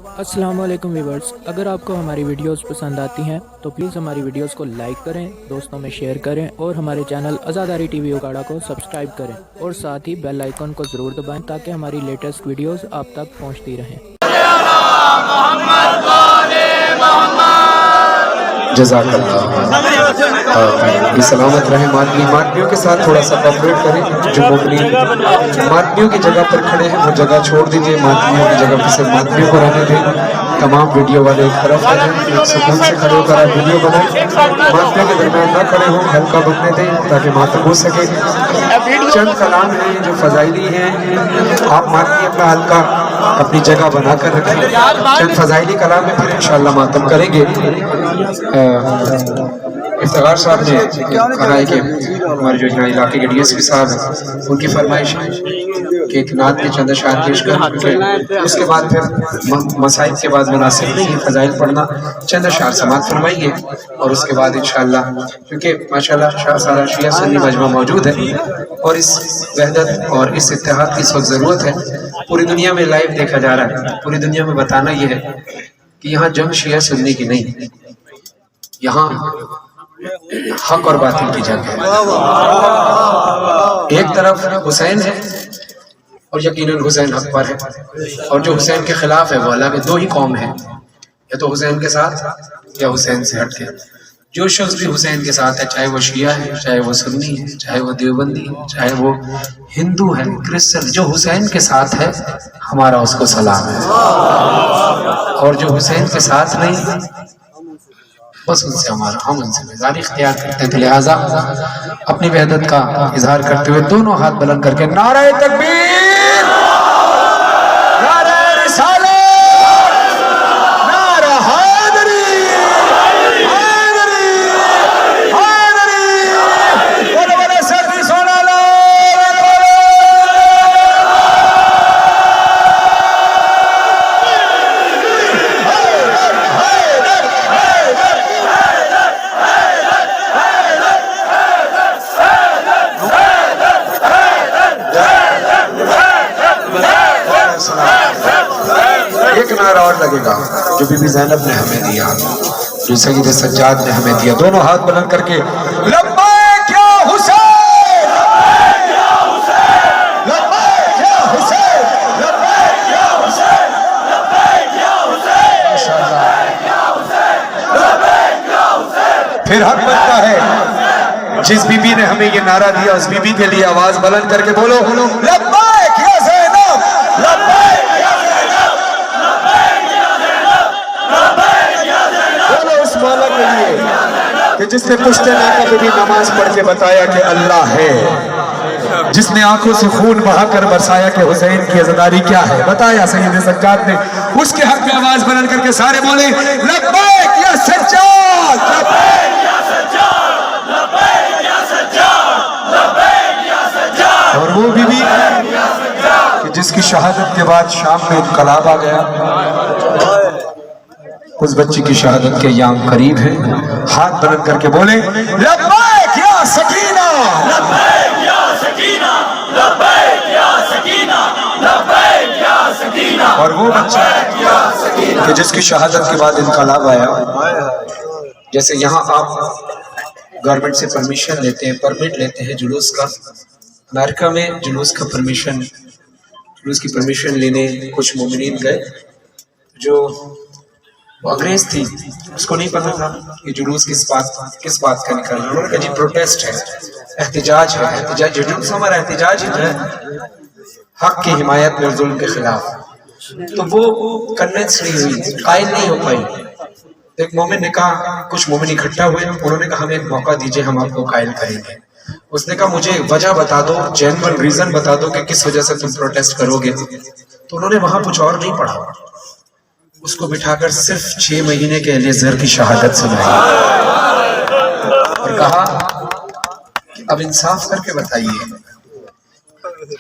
अस्सलाम वालेकुम व्यूवर्स, अगर आपको हमारी वीडियोस पसंद आती हैं तो प्लीज़ हमारी वीडियोस को लाइक करें, दोस्तों में शेयर करें और हमारे चैनल आज़ादारी टीवी उकाड़ा को सब्सक्राइब करें और साथ ही बेल आइकन को ज़रूर दबाएं ताकि हमारी लेटेस्ट वीडियोस आप तक पहुंचती रहें। जज़ाकल्लाह। सलामत रहे मादनियों के साथ थोड़ा सा कोऑपरेट करें। जो मादनियों की जगह पर खड़े हैं वो जगह छोड़ दीजिए, मादनियों की जगह पर सिर्फ मादनियों को रहने दें। तमाम वीडियो वाले एक तरफ आ जाएं, एक सुकून से खड़े होकर आप वीडियो बनाएं। मादनियों के दरमियान ना खड़े हों, हल्का बनने दें ताकि मातम हो सके। चंद कलाम हैं जो फजाइली हैं, आप मादनी अपना हल्का अपनी जगह बनाकर रखें। चंद फजाइली कलाम में फिर इंशाअल्लाह मातम करेंगे। इफ्तिखार साहब ने कहा है कि हमारे जो यहाँ इलाके के डीएसपी साहब हैं उनकी फरमाइश है कि एक नात के चंद अशआर पेश कर, उसके बाद फिर मसाइब के बाद मुनासिब नहीं है फजाइल पढ़ना, चंद अशआर समाअत फरमाइए और उसके बाद इंशाअल्लाह, क्योंकि माशाअल्लाह सारा शिया सुन्नी मजमा मौजूद है और इस वहदत और इस इत्तेहाद की इस वक्त ज़रूरत है। पूरी दुनिया में लाइव देखा जा रहा है, पूरी दुनिया में बताना यह है कि यहाँ जंग शिया सुन्नी की नहीं, यहाँ हक और बातिल की जंग है। एक तरफ हुसैन है और यकीनन हुसैन हक पर है, और जो हुसैन के खिलाफ है वो अलग है। दो ही कौम है, या तो हुसैन के साथ या हुसैन से हट के। जो शख्स भी हुसैन के साथ है, चाहे वो शिया है, चाहे वो सुन्नी है, चाहे वो देवबंदी है, चाहे वो हिंदू है, क्रिश्चियन, जो हुसैन के साथ है हमारा उसको सलाम है। और जो हुसैन के साथ नहीं, बस उनसे हम उनसे बेजारी इख्तियार करते थे। लिहाजा अपनी वहदत का इजहार करते हुए दोनों हाथ बुलंद करके नारे तकबीर, नारे रिसालत, नारा हैदरी, हैदरी, हैदरी, बोलो बोलो सदी सोना लो। एक नारा और लगेगा जो बीबी ज़ैनब ने हमें दिया, जो सईद सज्जाद ने हमें दिया। दोनों हाथ बुलंद करके लब्बैक या हुसैन, लब्बैक या हुसैन, लब्बैक या हुसैन, लब्बैक या हुसैन, लब्बैक या हुसैन, लब्बैक या हुसैन। फिर हक बनता है जिस बीबी ने हमें ये नारा दिया उस बीबी के लिए आवाज बुलंद करके बोलो लब्बैक या ज़ैनब, लब्बैक या ज़ैनब, लब्बैक या ज़ैनब, लब्बैक या ज़ैनब। बोलो उस मौला के लिए कि जिसने पुश्ते नाका पे भी नमाज पढ़ के बताया कि अल्लाह है, जिसने आंखों से खून बहाकर बरसाया कि हुसैन की अज़ादारी क्या है, बताया सईद सज्जाद ने। उसके हक में आवाज बुलंद करके सारे बोले लब्बैक या सज्जाद, लब्बैक या सज्जाद, लब्बैक या सज्जाद, लब्बैक या सज्जाद। और वो बीबी कि जिसकी शहादत के बाद शाम में इनकलाब आ गया, उस बच्ची की शहादत के याम करीब है। हाथ बुलंद करके बोले लब्बैक या सकीना, लब्बैक या सकीना, लब्बैक या सकीना, लब्बैक या सकीना। और वो बच्चा कि जिसकी शहादत के बाद इनकलाब आया। जैसे यहाँ आप गवर्नमेंट से परमिशन लेते हैं, परमिट लेते हैं जुलूस का। अमेरिका में जुलूस की परमिशन लेने कुछ मोमिनीन गए, जो अंग्रेज थी उसको नहीं पता था कि जुलूस किस बात का निकल रहा है। उन्होंने कहा जी प्रोटेस्ट है, एहतिजाज है, एहतिजाज जुलूस हमारा एहतिजाज है हक की हिमायत में और जुल्म के खिलाफ। तो वो कन्विंस नहीं हुई, कायल नहीं हो पाई। एक मोमिन ने कहा, कुछ मोमिन इकट्ठा हुए, उन्होंने कहा हमें एक मौका दीजिए, हम आपको कायल करेंगे। उसने कहा मुझे वजह बता दो, जेन्युइन रीजन बता दो कि किस वजह से तुम प्रोटेस्ट करोगे। तो उन्होंने वहां कुछ और नहीं पढ़ा, उसको बिठाकर सिर्फ 6 महीने के एलिएज़र की शहादत सुनाई और कहा कि अब इंसाफ करके बताइए,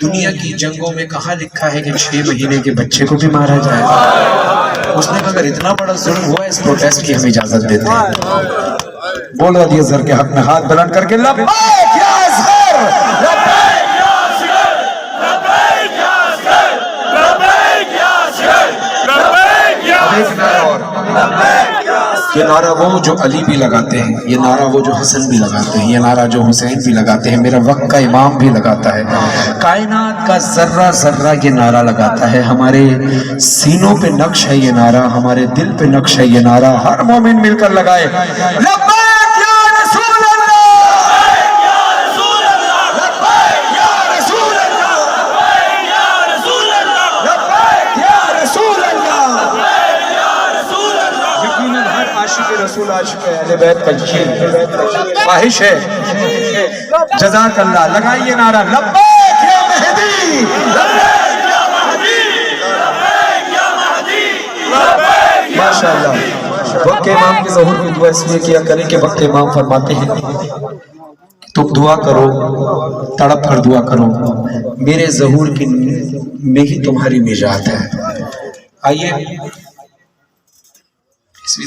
दुनिया की जंगों में कहाँ लिखा है कि 6 महीने के बच्चे को भी मारा जाए। उसने कहा अगर इतना बड़ा जुल्म हुआ इस प्रोटेस्ट की हम इजाजत देते हैं। बोलो अलीअज़हर के हक में हाथ बुलंद करके लब्बैक या असगर, लब्बैक या असगर, लब्बैक या असगर, लब्बैक या असगर, लब्बैक या एक नारा और, ये नारा वो जो अली भी लगाते हैं, ये नारा वो जो हसन भी लगाते हैं, ये नारा जो हुसैन भी लगाते हैं, मेरा वक्त का इमाम भी लगाता है, कायनात का जर्रा जर्रा ये नारा लगाता है, हमारे सीनों पे नक्श है ये नारा, हमारे दिल पे नक्श है ये नारा, हर मोमिन मिलकर लगाए लब्बैक या रसूल अल्लाह, लब्बैक या रसूल अल्लाह, लब्बैक या रसूल अल्लाह, लब्बैक या रसूल अल्लाह, लब्बैक या रसूल अल्लाह, लब्बैक या रसूल अल्लाह। यकीनन हर आशिक रसूल आशिक अहले बैत का ख्वाहिश है, जज़ाकल्लाह, लगाइए नारा लब्बैक या महदी, लब्बैक या महदी, लब्बैक या महदी, लब्बैक माशाअल्लाह। वक्त इमाम की ज़हूर की दुआ इसलिए किया करें कि वक्त इमाम फरमाते हैं तुम दुआ करो, तड़प कर दुआ करो, मेरे ज़हूर की में ही तुम्हारी निजात है। आइए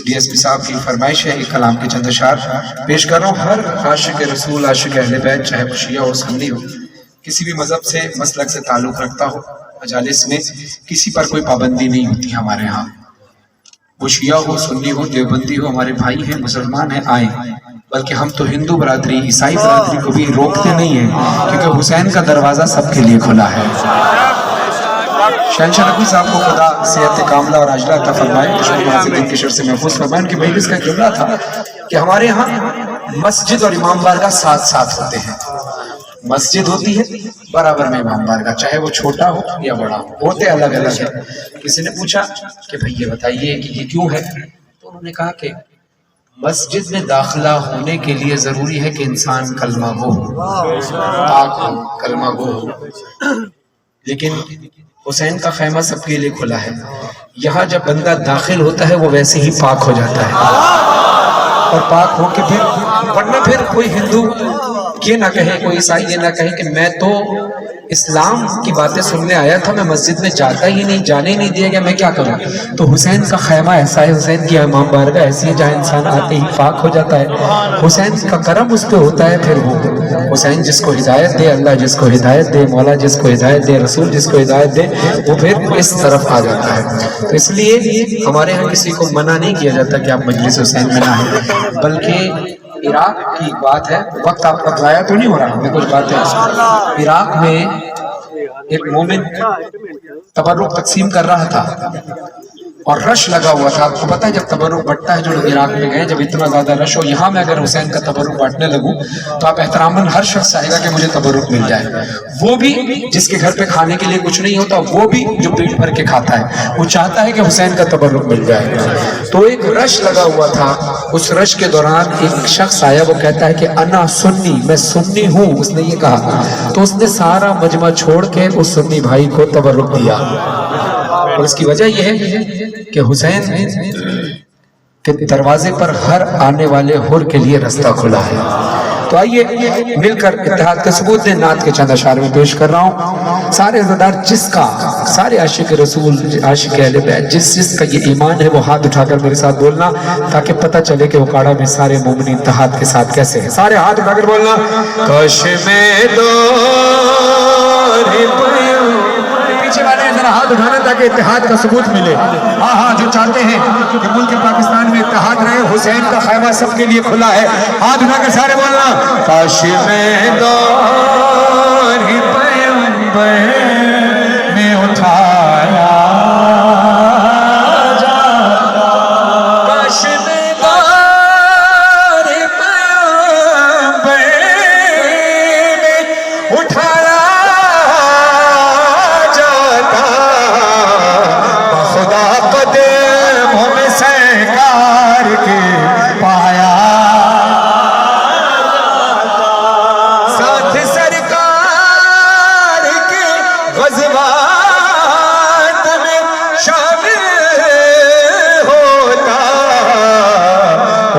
डीएसपी साहब की फरमाइश है, एक कलाम के चंद अशार पेश कर रहा हूँ। हर आशिक रसूल आशिक अहले बैत, चाहे वो शिया हो सुन्नी हो, किसी भी मजहब से मसलक से ताल्लुक रखता हो, मजालिस में किसी पर कोई पाबंदी नहीं होती हमारे यहाँ, वो शिया हो सुन्नी हो देवबंदी हो, हमारे भाई हैं मुसलमान हैं, आए। बल्कि हम तो हिंदू बरादरी ईसाई बरादरी को भी रोकते नहीं हैं, क्योंकि हुसैन का दरवाजा सबके लिए खुला है। शहंशाह नकवी साहब को खुदा सेहत कामला और आजला अता फरमाए, दुश्मन के शर से महफूज फरमाए। उनकी मजलिस का जुमला था कि हमारे यहाँ मस्जिद और इमाम बारगाह साथ साथ होते हैं, मस्जिद होती है बराबर में इमाम बारगाह, चाहे वो छोटा हो या बड़ा हो, होते अलग अलग है। किसी ने पूछा कि भाई ये बताइए कि ये क्यों है, तो उन्होंने कहा कि मस्जिद में दाखिला होने के लिए जरूरी है कि इंसान कलमा गो हो, पाक हो, कलमा गो हो, लेकिन हुसैन का खैमा सबके लिए खुला है। यहाँ जब बंदा दाखिल होता है वो वैसे ही पाक हो जाता है, और पाक हो के फिर, वरना फिर कोई हिंदू ये ना कहे, कोई ईसाई ये ना कहे कि मैं तो इस्लाम की बातें सुनने आया था, मैं मस्जिद में जाता ही नहीं, जाने ही नहीं दिया गया, मैं क्या करूं। तो हुसैन का खैमा ऐसा है, हुसैन की इमाम बारगाह ऐसी है जहाँ इंसान आते ही पाक हो जाता है। हुसैन का करम उस पर होता है, फिर वो हुसैन जिसको हिदायत दे, अल्लाह जिसको हिदायत दे, मौला जिसको हिदायत दे, रसूल जिसको हिदायत दे, वो फिर इस तरफ आ जाता है। तो इसलिए हमारे यहाँ किसी को मना नहीं किया जाता कि आप मजलिस हुसैन में ना आए, बल्कि इराक की बात है, वक्त आपका ज़ाया तो नहीं हो रहा, मैं कुछ बात है। इराक में एक मोमिन तबर्रुक तकसीम कर रहा था और रश लगा हुआ था। आपको पता है जब तबर्रुक बढ़ता है, जो लोग इराक में गए, जब इतना ज्यादा रश हो, यहाँ में अगर हुसैन का तबर्रुक बांटने लगूं तो आप एहतरामन हर शख्स चाहेगा कि मुझे तबर्रुक मिल जाए, वो भी जिसके घर पे खाने के लिए कुछ नहीं होता, वो भी जो पेट भर के खाता है, वो चाहता है कि हुसैन का तबर्रुक मिल जाए। तो एक रश लगा हुआ था, उस रश के दौरान एक शख्स आया, वो कहता है कि अना सुन्नी, मैं सुन्नी हूँ, उसने ये कहा। तो उसने सारा मजमा छोड़ के उस सुन्नी भाई को तबर्रुक दिया, और इसकी वजह यह है कि हुसैन के दरवाजे पर हर आने वाले हुर के लिए रास्ता खुला है। तो आइए मिलकर इत्तेहाद का सबूत दें, नात के चंद अशार में पेश कर रहा हूँ। सारे इज़्ज़तदार जिसका, सारे आशिक रसूल आशिक अहले बैत जिसका ये ईमान है, वो हाथ उठाकर मेरे साथ बोलना, ताकि पता चले कि उकाड़ा में सारे मोमिन इत्तेहाद के साथ कैसे हैं। सारे हाथ उठाकर बोलना, काश में दो पीछे वाले जरा हाथ उठाना ताकि इत्तेहाद का सबूत मिले। हाँ हाँ, जो चाहते हैं कि मुल्क पाकिस्तान में इत्तेहाद रहे, हुसैन का खैमा सबके लिए खुला है, हाथ उठाकर सारे बोलना, काश में दौर ही पैगंबर में उठाया जाता, काश में दौर ही पैगंबर में उठाया सरकार के पाया, साथ सरकार के ग़ज़वात में शामिल होता,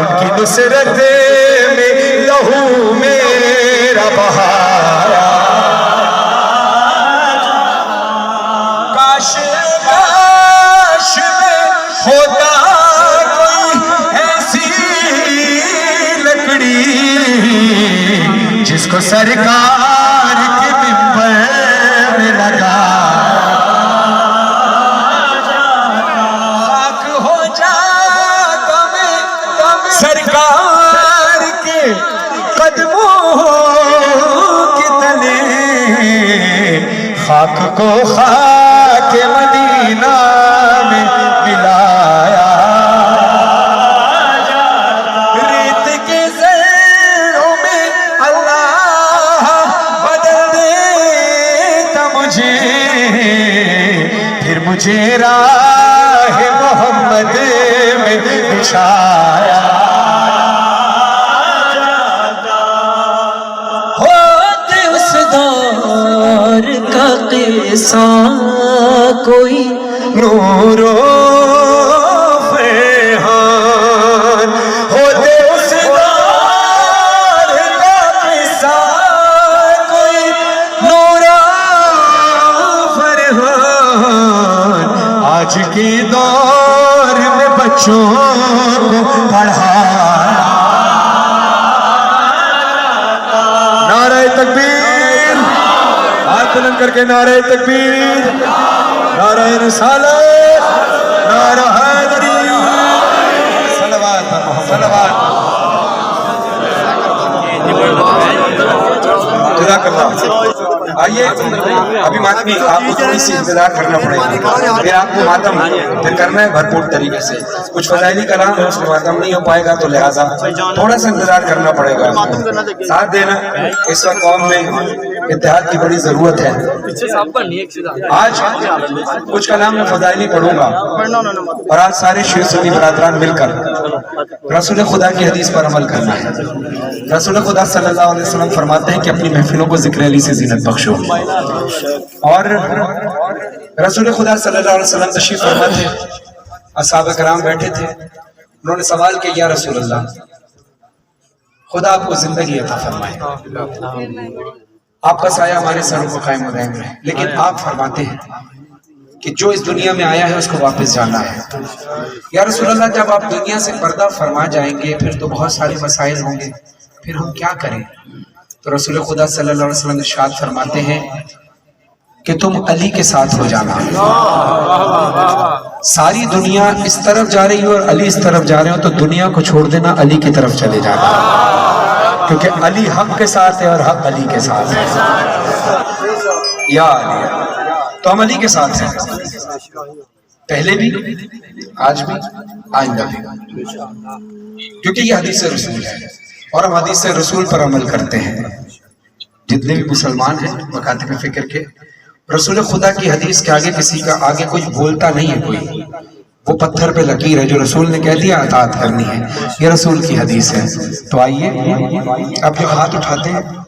उनकी नुसरत में लहू मेरा बहाया, काश काश में होता जिसको सरकार के मिंबर में लगा, खाक खाक को खाक मदीना में मिलाया, रेत के ज़र्रों में अल्लाह बदल देता मुझे, फिर मुझे राह मोहम्मद में बिछाया। होते उस दौर का किस्सा कोई नूरो फरहान, होते उस दौर का किस्सा कोई नूरो फरहान, आज के दौर में बच्चों को पढ़ाया। नारे तकबीर, हाथ बुलंद करके नारे तकबीर, नारे रिसालत, नारा हैदरी, सलवात पर मोहम्मद, सलवात। जज़ाकल्लाह। आइए अभी मातमी आपको थोड़ी सी इंतजार करना पड़ेगा, फिर आपको मातम फिर करना है भरपूर तरीके से। कुछ फजाइली कलाम है उसमें मातम नहीं हो पाएगा, तो लिहाजा थोड़ा सा इंतजार करना पड़ेगा, साथ देना। इस वक्त कौम में इत्तेहाद की बड़ी जरूरत है। आज कुछ कलाम में फजाइली पढ़ूंगा और आज सारे शिया सुन्नी बरादरान मिलकर रसूल खुदा की हदीस पर अमल करना है। रसूल खुदा सल्लल्लाहु अलैहि वसल्लम फरमाते हैं कि अपनी महफिलों को जिक्र अली से ज़ीनत बख्शो, और रसूल खुदा सल्लल्लाहु अलैहि वसल्लम तशरीफ फरमा थे, असहाबा कराम बैठे थे, उन्होंने सवाल किया, या रसूल अल्लाह, खुदा आपको जिंदगी अता फरमाए, आपका साया हमारे सरों को कायम दायम रहे, लेकिन आप फरमाते हैं कि जो इस दुनिया में आया है उसको वापस जाना है। या रसूल अल्लाह, जब आप दुनिया से पर्दा फरमा जाएंगे फिर तो बहुत सारे मसाइल होंगे, फिर हम क्या करें? तो रसूल खुदा सल्लल्लाहु अलैहि वसल्लम इरशाद फरमाते हैं कि तुम अली के साथ हो जाना। सारी दुनिया इस तरफ जा रही हो और अली इस तरफ जा रहे हो तो दुनिया को छोड़ देना, अली की तरफ चले जाना, क्योंकि अली हक के साथ है और हक अली के साथ है। या अली, तो हम अली के साथ हैं, पहले भी, आज भी, आइंदा भी, क्योंकि ये हदीस रसूल है और हम हदीस रसूल पर अमल करते हैं। जितने भी मुसलमान हैं मकातिब फिक्र के, रसूल खुदा की हदीस के आगे किसी का आगे कुछ बोलता नहीं है कोई, वो पत्थर पे लकीर है, जो रसूल ने कह दिया अतात करनी है, ये रसूल की हदीस है। तो आइए अब जो हाथ उठाते हैं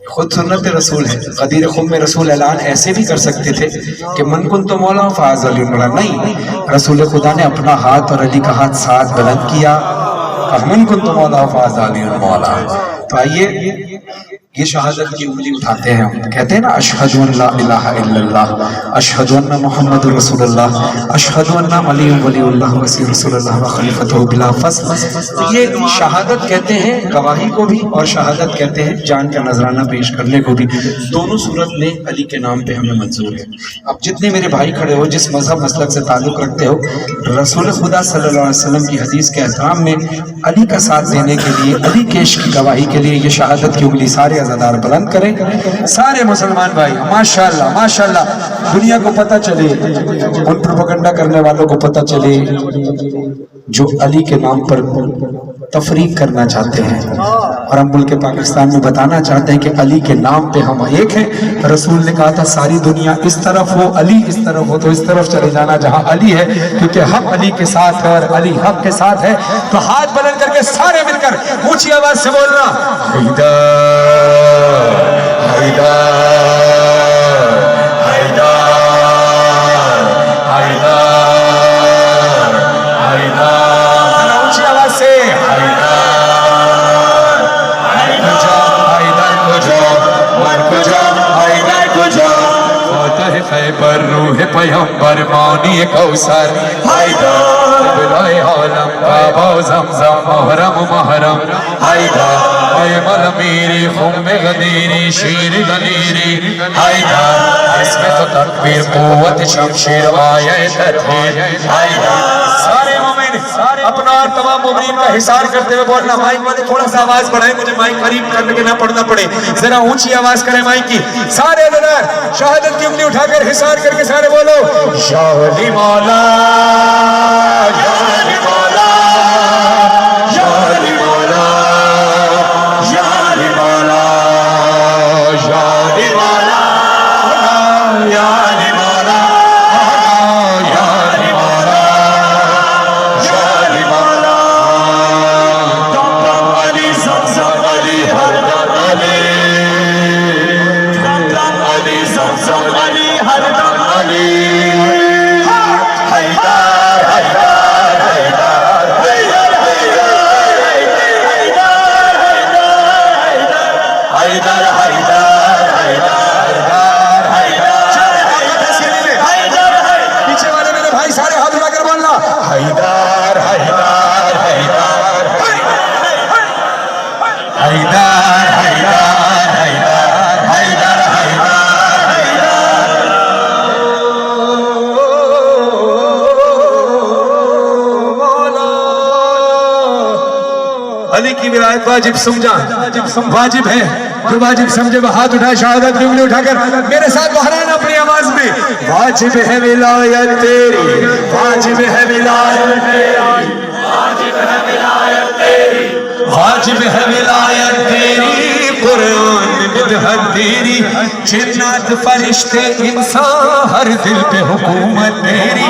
खुद सुन्नत रसूल है। गदीर खुम में रसूल ऐलान ऐसे भी कर सकते थे कि मन कुन तो मौला फाज अली मौला, नहीं, रसूल खुदा ने अपना हाथ और अली का हाथ साथ बुलंद किया, मन कुन तो मौला फाज अली मौला। तो आइए ये शहादत की उंगली उठाते हैं, हम कहते हैं ना, अशहदु अन ला इलाहा इल्लल्लाह, अशहदु अन्ना मुहम्मदुर रसूलुल्लाह, अशहदु अन्ना अलियुन वलियुल्लाह वसी रसूलुल्लाह व खलीफतुहु बिला फस्ल। तो ये शहादत कहते हैं गवाही को भी, और शहादत कहते हैं जान का नजराना पेश करने को भी। दोनों सूरत में अली के नाम पे हमें मंजूर है। अब जितने मेरे भाई खड़े हो, जिस मजहब मसलक से ताल्लुक रखते हो, रसूल खुदा सल्लल्लाहु अलैहि वसल्लम की हदीस के एहतराम में अली का साथ देने के लिए, अली केश की गवाही के लिए ये शहादत की उंगली सारे अज़ादार बुलंद करें। सारे मुसलमान भाई माशाअल्लाह माशाअल्लाह, दुनिया को पता चले, उन प्रोपेगेंडा करने वालों को पता चले जो अली के नाम पर तफरीक करना चाहते हैं, और हम मुल्क पाकिस्तान में बताना चाहते हैं कि अली के नाम पे हम एक हैं। रसूल ने कहा था सारी दुनिया इस तरफ हो, अली इस तरफ हो, तो इस तरफ चले जाना जहां अली है, क्योंकि हम अली के साथ है और अली हक के साथ है। तो हाथ बुलंद करके सारे मिलकर ऊंची आवाज से बोलना, ऊंची आवाज से खैबर रूह पैगंबर मानी कौसर बिलाए आलम बाबा ज़मज़म महरम महरम हैदर मल मेरी खुम गदीरी शीर दलीरी हैदर, इसमें तो तकबीर कुव्वत शमशीर आए तकबीर हैदर। सारे मोमिन सारे अपना और तमाम मुमरीन का हिसार करते हुए बोलना। माइक वाले थोड़ा सा आवाज बढ़ाएं, मुझे माइक करीब करने के ना पड़ना पड़े, जरा ऊंची आवाज करें माइक की। सारे अज़ादार शहादत की उंगली उठाकर हिसार करके सारे बोलो या अली मौला, या अली मौला, या अली मौला, या अली मौला, या अली मौला, या अली मौला, या अली मौला, या अली मौला। दम दम अली, ज़म-ज़म अली, हर दम अली, दम दम अली, ज़म-ज़म अली, हर दम अली। हैदर हैदर हैदर हैदर हैदर हैदर हैदर। पीछे वाले मेरे भाई सारे हाथ उठाकर बोलना हैदर हैदर हैदर हैदर हैदर हैदर हैदर अली की विलायत वाजिब समझा, वाजिब है, जो वाजिब समझे वो हाथ उठाए, शहादत की उंगली उठाकर मेरे साथ दोहराना अपनी आवाज में। वाजिब है विलायत तेरी, वाजिब है विलायत तेरी, वाजिब है विलायत तेरी, वाजिब है विलायत तेरी, कुरान में बिदअत तेरी, जिन्नात फरिश्ते इंसान हर दिल पे हुकूमत तेरी,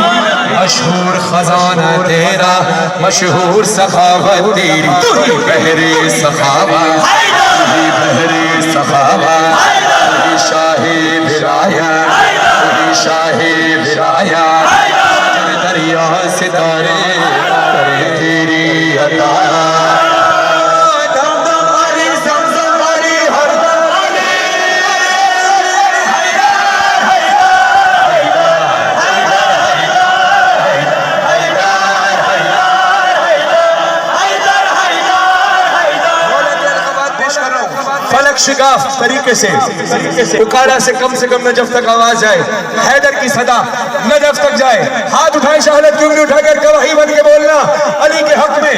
मशहूर खजाना तेरा, मशहूर सखावत तेरी, तू ही बहरे सखावत, तू ही बहरे सखावत, तू ही शाहे विलायत, तू ही शाहे विलायत, दरिया सितारे करे तेरी अता। फलक शिगाफ तरीके से बुखारा से कम नजफ तक आवाज जाए, हैदर की सदा नजफ तक जाए। हाथ उठाए, शहादत की उंगली उठाकर गवाही बन के बोलना अली के हक में।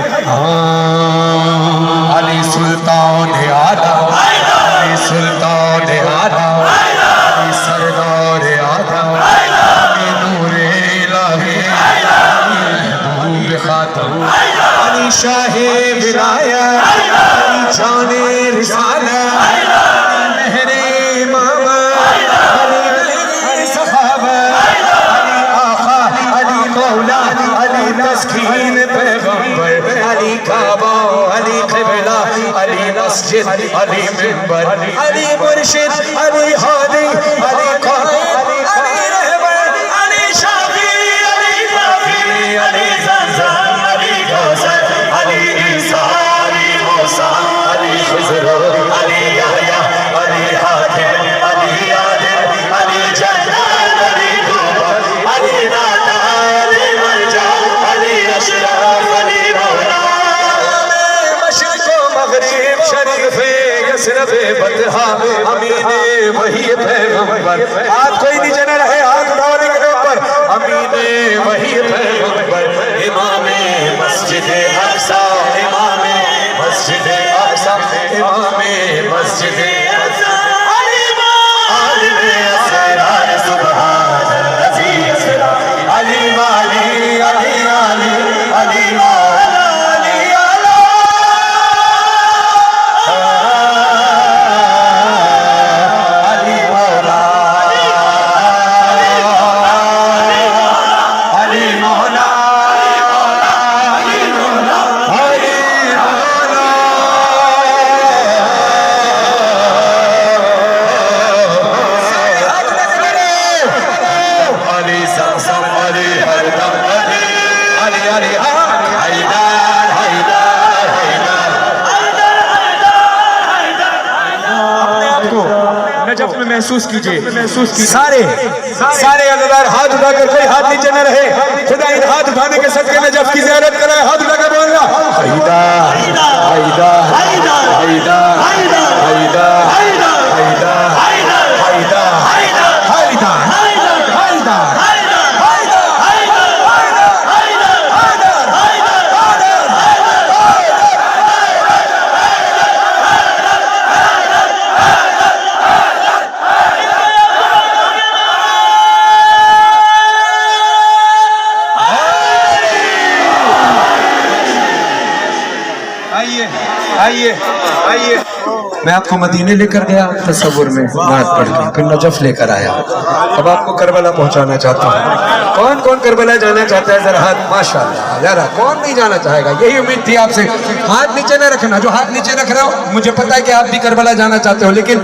अली सुल्तान आदम, अली सुल्तान आदम, अली सरदार आदम, अली नूरे इलाही, महबूब खातून, अली शाहे विलायत, अली जाने रिसालत, अली मेहरे इमामत, अली मेहरे सखावत, अली आका, अली मौला, अली तस्कीन पैगंबर, अली काबा, अली क़िबला, अली मस्जिद, अली मिंबर, अली मुर्शिद, अली हादी, अली कायद, अली रहबर, अली शाफी, अली काफी, अली ज़मज़म, अली कौसर, अली ईसा, अली मूसा, अली खिज़र, अली यहया, अली हातिम, अली आदिम, अली जन्नत, अली नूर, अली नाता, अली मरजा, अली अशरफ, अली मौला। मशरिक़ व मग़रिब, शरीफ़े यसरफ़े बतहा, अमीने वही पैगंबर। हाथ कोई नीचे न रहे, हाथ उठाने के ऊपर। अमीने वही पैगंबर, इमामे मस्जिदे अक़सा, इमामे मस्जिदे अक़सा, इमामे मस्जिदे अक़सा, आलिमे असरार सुब्हान अल्लज़ी असरा, अली वाली, अली आली, अली मौला, अली आला, अली मौला, अली मौला, अली मौला, अली ज़मज़म, अली हर दम अली, अली अली हैदर हैदर हैदर। अपने आप को नजफ में महसूस कीजिए, सारे अज़ादार हाथ उठाकर, कोई हाथ नीचे न रहे। खुदा इन हाथ उठाने के सदके नजफ की ज़ियारत कराए। हाथ उठाकर बोलना हैदर हैदर हैदर हैदर हैदर हैदर हैदर हैदर हैदर। आइए आइए आइए। मैं आपको मदीने लेकर गया तसव्वुर में नात पढ़ के, फिर नजफ लेकर आया, अब आपको करबला पहुंचाना चाहता हूँ। कौन कौन करबला जाना चाहता है? जरा हाथ, माशाल्लाह, जरा कौन नहीं जाना चाहेगा? यही उम्मीद थी आपसे। हाथ नीचे न रखना, जो हाथ नीचे रख रहा हो, मुझे पता है कि आप भी करबला जाना चाहते हो, लेकिन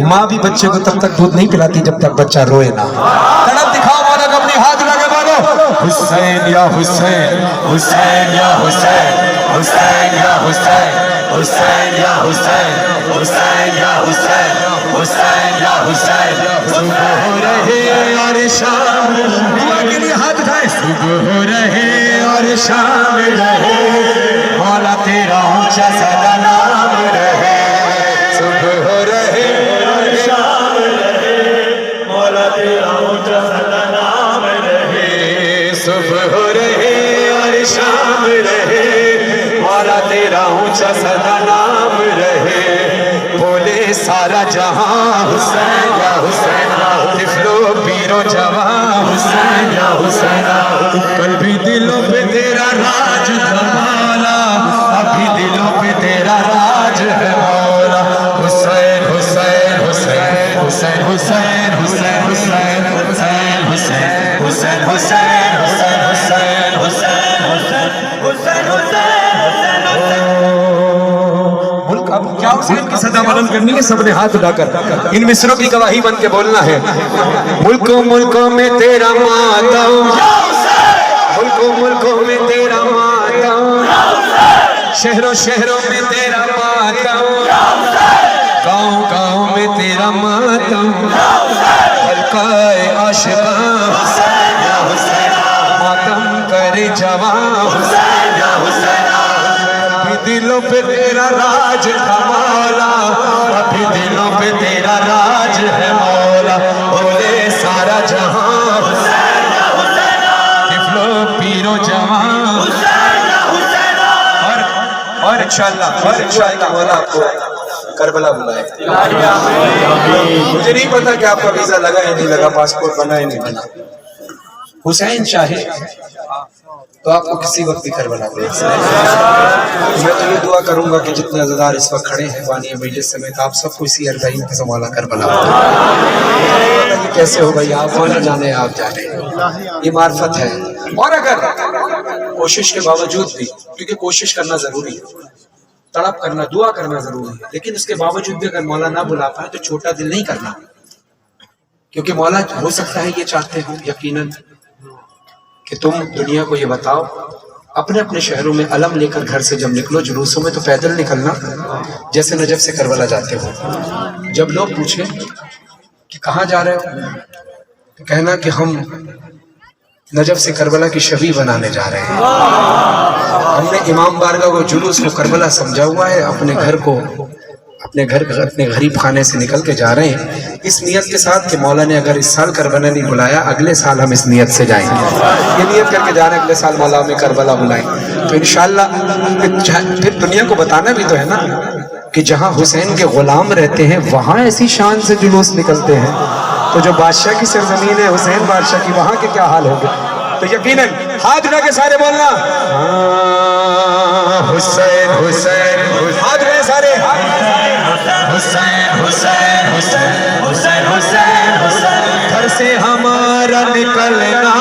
माँ भी बच्चे को तब तक दूध नहीं पिलाती जब तक बच्चा रोए ना। तड़प दिखाओ मौला को, अपनी हाथ लगे बोलो हुसैन या हुसैन, हुसैन या हुसैन, हुसैन या हुसैन, हुसैन या हुसैन, हुसैन या हुसैन, हुसैन या हुसैन। सुबह हो रहे और शाम, दुआ के लिए हाथ उठाए। सुबह हो रहे और शाम रहे, मौला तेरा ऊंचा सदा नाम रहे। सुबह हो रहे और शाम रहे, मौला तेरा ऊंचा सदा नाम रहे। सुबह हो रहे और शाम रहे, मौला तेरा ऊंचा सदा नाम रहे। बोले सारा जहां हुसैन या हुसैन, तिफलो पीरो जवां हुसैन या हुसैन। कल भी दिलों पे तेरा राज था मौला, अभी दिलों पे तेरा राज है मौला। हुसैन हुसैन हुसैन हुसैन हुसैन हुसैन हुसैन हुसैन हुसैन हुसैन हुसैन हुसैन हुसैन हुसैन हुसैन हुसैन। मुल्क अब क्या हुसैन की सदा बुलंद करनी है? सबने हाथ उठाकर इन मिसरों की गवाही बन के बोलना है। मुल्कों मुल्कों में तेरा मातम, मुल्कों मुल्कों में तेरा मातम, शहरों शहरों में तेरा मातम, गाँव गाँव में तेरा मातम। हल्काए आशिका हुसैन या हुसैन, मातम करे जवां हुसैन या हुसैन। अभी दिलों पे तेरा राज था मौला, अभी दिलों पे तेरा राज है मौला। बोले सारा जहां हुसैन या हुसैन, तिफलो पीरो जवां हुसैन या हुसैन। और इंशाअल्लाह मौला आपको करबला बुलाए। मुझे नहीं पता कि आपका वीजा लगा या नहीं लगा, पासपोर्ट बना या नहीं बना। हुसैन चाहे तो आपको किसी वक्त भी करबला भेज सकते। मैं तो ये दुआ करूंगा कि जितने अज़ादार इस वक्त खड़े हैं वानी मजलिस समेत, आप सबको इसी अर्ज़ाइन के मौला करबला ये कैसे हो भाई, आप न जाने आप जाने, ये मार्फत है। और अगर कोशिश के बावजूद भी, क्योंकि कोशिश करना जरूरी है, तड़प करना, दुआ करना जरूरी है, लेकिन उसके बावजूद भी अगर मौला ना बुला पाए तो छोटा दिल नहीं करना, क्योंकि मौला हो सकता है ये चाहते हो यकीनन कि तुम दुनिया को ये बताओ, अपने अपने शहरों में अलम लेकर घर से जब निकलो, जुलूसों में तो पैदल निकलना, जैसे नजफ से करबला जाते हो। जब लोग पूछे कि कहाँ जा रहे हो, तो कहना कि हम नजफ से करबला की शबी बनाने जा रहे हैं। हमने इमाम बारगाह को, जुलूस को करबला समझा हुआ है, अपने घर अपने गरीब खाने से निकल के जा रहे हैं, इस नियत के साथ कि मौला ने अगर इस साल करबला नहीं बुलाया, अगले साल हम इस नियत से जाएंगे। ये नियत करके जा रहे हैं, अगले साल मौला में करबला बुलाएंगे। तो इंशाअल्लाह फिर दुनिया को बताना भी तो है ना कि जहाँ हुसैन के गुलाम रहते हैं वहाँ ऐसी शान से जुलूस निकलते हैं, तो जो बादशाह की सरजमीन है हुसैन बादशाह की, वहाँ के क्या हाल होंगे। तो यकीनन हाथ उठा के सारे बोलना हुसैन हुसैन, हाथ उठाए सारे, हुसैन हुसैन हुसैन हुसैन हुसैन हुसैन। घर से हमारा निकलना,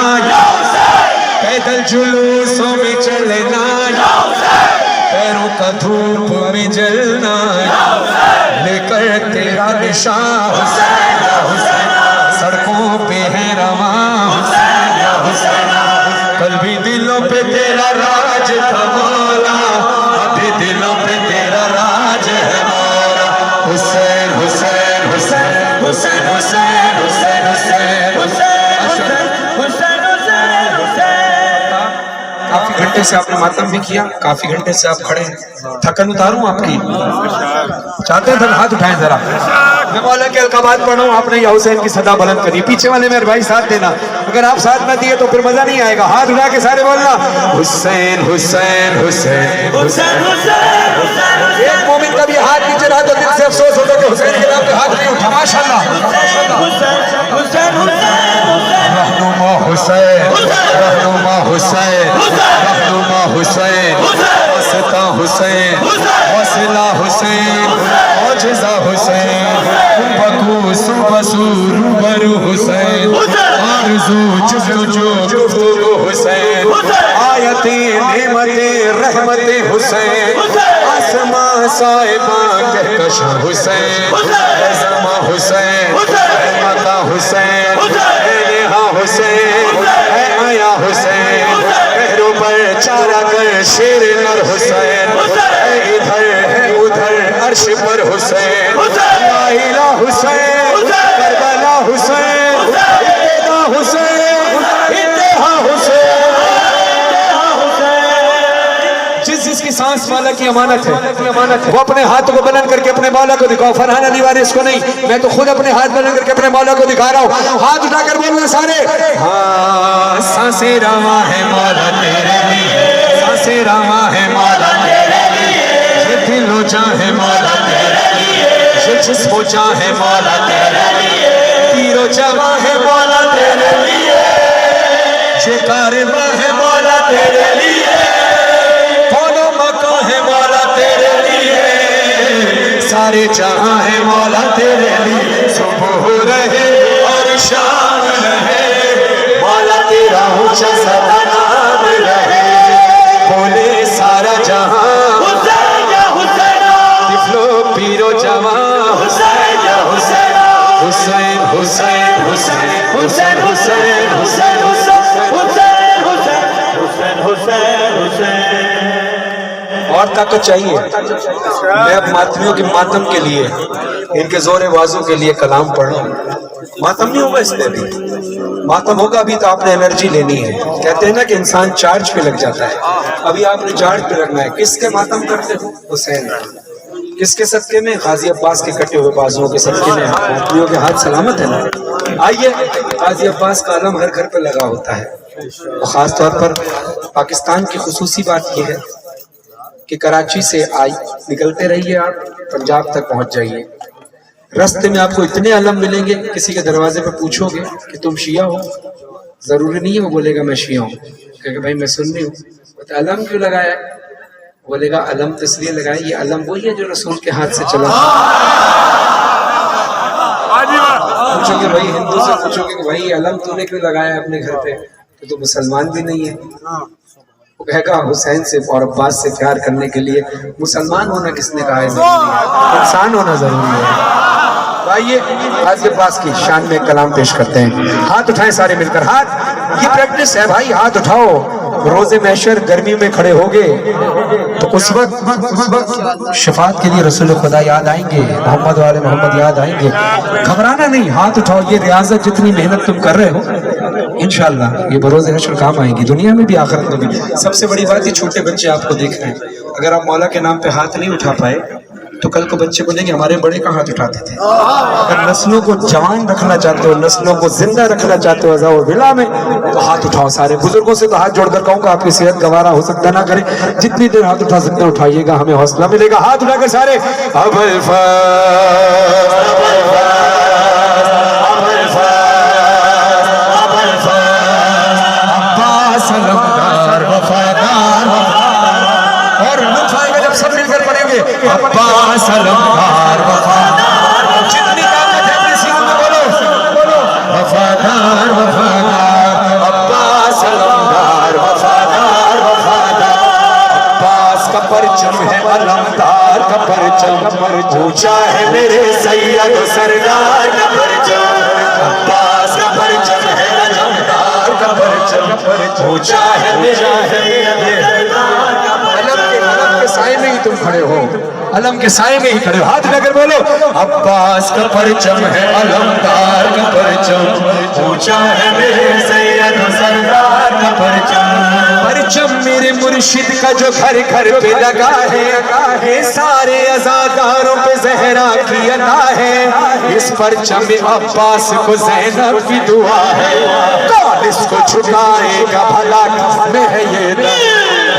पैदल जुलूसों में चलना, पैरों का धूप में जलना, लेकर तेरा निशान हुसैन या हुसैन, सड़कों पे है रवा हुसैन या हुसैन। कल भी दिलों पे तेरा राज था मौला, अभी दिलों पे तेरा राज है मौला। हुसैन हुसैन हुसैन हुसैन हुसैन हुसैन हुसैन हुसैन हुसैन हुसैन। काफी घंटे से आपने मातम भी किया, काफी घंटे से आप खड़े हैं, थकन उतारूं आपकी? चाहते हैं? हाथ उठाएं जरा, मैं मौला के अलकाबात पढ़ूं, आपने या हुसैन की सदा बुलंद करी। पीछे वाले मेरे भाई साथ देना, अगर आप साथ न दिए तो फिर मजा नहीं आएगा। हाथ उठा के सारे बोलना हुसैन हुसैन हुसैन हुसैन हुसैन। एक मोमिन का भी हाथ नीचे रहा तो दिल से अफसोस होता कि हुसैन के नाम पे हाथ नहीं उठा। माशाल्लाह रहनुमा हुसैन, रहनुमा हुसैन, रहनुमा हुसैन, आयते नेमते रहमते हुसैन, आसमां साहिबा कहकशां हुसैन, ज़मा हुसैन, माता हुसैन, नेहा हुसैन, आया हुसैन, पैरों पर चारा कर शेर नर हुसैन, इधर है उधर अर्श पर हुसैन, ला इलाहा हुसैन, करबला हुसैन, इंतहा हुसैन, इंतहा हुसैन। जिस जिसकी सांस मौला की अमानत है, वो अपने हाथों को बुलंद करके अपने मौला को दिखाओ। फरहान अली वारिस को नहीं, मैं तो खुद अपने हाथ बुलंद करके अपने मौला को दिखा रहा हूँ। हाथ उठाकर बोलना सारे, हाँ सांसें रवा है मौला तेरे लिए, सांसें रवा है मौला तेरे लिए, ये दिल हो चाहे मौला तेरे लिए, ये जिस्म हो चाहे मौला तेरे लिए, तीरो जवा है मौला तेरे लिए, ये कारवा है मौला तेरे लिए, कौनो मका है मौला तेरे लिए, सारे जहां है मौला तेरे लिए, सुबह रहे और शाम रहे, मौला तेरा ऊंचा सदा नाम रहे, बोले सारा जहां हुसैन या हुसैन, तिफलो पीरो जवां हुसैन या हुसैन, हुसैन हुसैन हुसैन हुसैन हुसैन हुसैन हुसैन हुसैन हुसैन हुसैन। और ताकत चाहिए। मैं अब मातमियों के मातम के लिए, इनके जोर बाजू के लिए कलाम पढ़ रहा हूँ। मातम नहीं होगा इसमें भी, मातम होगा भी तो आपने एनर्जी लेनी है। कहते हैं ना कि इंसान चार्ज पे लग जाता है, अभी आपने चार्ज पे लगना है। किसके मातम करते हो? हुसैन। किसके सदके में? गाजी अब्बास के कटे हुए बाजुओं के सदके में। मातमियों के हाथ सलामत है ना। आइए, गाजी अब्बास का आलम हर घर पे लगा होता है, और खास तौर पर पाकिस्तान की खुसूसी बात यह है कि कराची से आई निकलते रहिए, आप पंजाब तक पहुंच जाइए, रास्ते में आपको इतने अलम मिलेंगे, किसी के दरवाजे पे पूछोगे कि तुम शिया हो, जरूरी नहीं है वो बोलेगा मैं शिया हूँ, कहेगा भाई मैं सुन्नी हूँ, तो अलम क्यों लगाया? बोलेगा अलम तो इसलिए लगाया, ये अलम वही है जो रसूल के हाथ से चला। पूछोगे भाई हिंदू से, पूछोगे कि भाई अलम तूने क्यों लगाया अपने घर पे, तो मुसलमान भी नहीं है। वो कहेगा हुसैन से और अब्बास से प्यार करने के लिए मुसलमान होना किसने कहा है? इंसान होना जरूरी है। आइए आज के पास की शान में कलाम पेश करते हैं। हाथ उठाएं सारे मिलकर, हाथ, ये प्रैक्टिस है भाई, हाथ उठाओ। रोजे महशर गर्मी में खड़े होगे तो उस वक्त शफात के लिए रसूल खुदा याद आएंगे, मोहम्मद वाले मोहम्मद याद आएंगे। घबराना नहीं, हाथ उठाओ। ये रियाजत जितनी मेहनत तुम कर रहे हो इंशाअल्लाह ये बरोज़ हश्र काम आएगी, दुनिया में भी आखिरत में भी। सबसे बड़ी बात ये छोटे बच्चे आपको देख रहे हैं, अगर आप मौला के नाम पे हाथ नहीं उठा पाए तो कल को बच्चे बोलेंगे हमारे बड़े कहाँ हाथ उठाते थे। अगर नस्लों को जवान रखना चाहते हो, नस्लों को जिंदा रखना चाहते हो अज़ा व बिला में, तो हाथ उठाओ सारे। बुजुर्गों से तो हाथ जोड़कर कहूँगा, आपकी सेहत गवारा हो सकता ना करे, जितनी देर हाथ उठा सकते हैं उठाइएगा, हमें हौसला मिलेगा। हाथ उठाकर सारे, अबुल अब्बास अलमदार वफादार, और लुत्फ आएगा जब सब मिलकर पढ़ेंगे, अब्बास अलमदार वफादार, जितनी ताकत है अपने सीनों में बोलो, वफादार वफादार, अब्बास अलमदार वफादार वफादार, अब्बास का परचम है अलमदार का परचम, ऊंचा है मेरे सैयद सरदार का परचम, अब्बास का परचम है अलमदार का परचम, ऊंचा है मेरा अलम के साए में ही तुम खड़े हो, अलम के साए में ही खड़े हो। हाथ लेकर बोलो, अब्बास का परचम है अलमदार का परचम, ऊंचा है मेरे सैयद सरदार का परचम, परचम मेरे मुर्शिद का जो घर घर पे लगा है, सारे अज़ादारों पे ज़हरा की अता है, इस परचम में अब्बास को ज़ैनब की दुआ है, कौन इसको झुकाएगा भला में है ये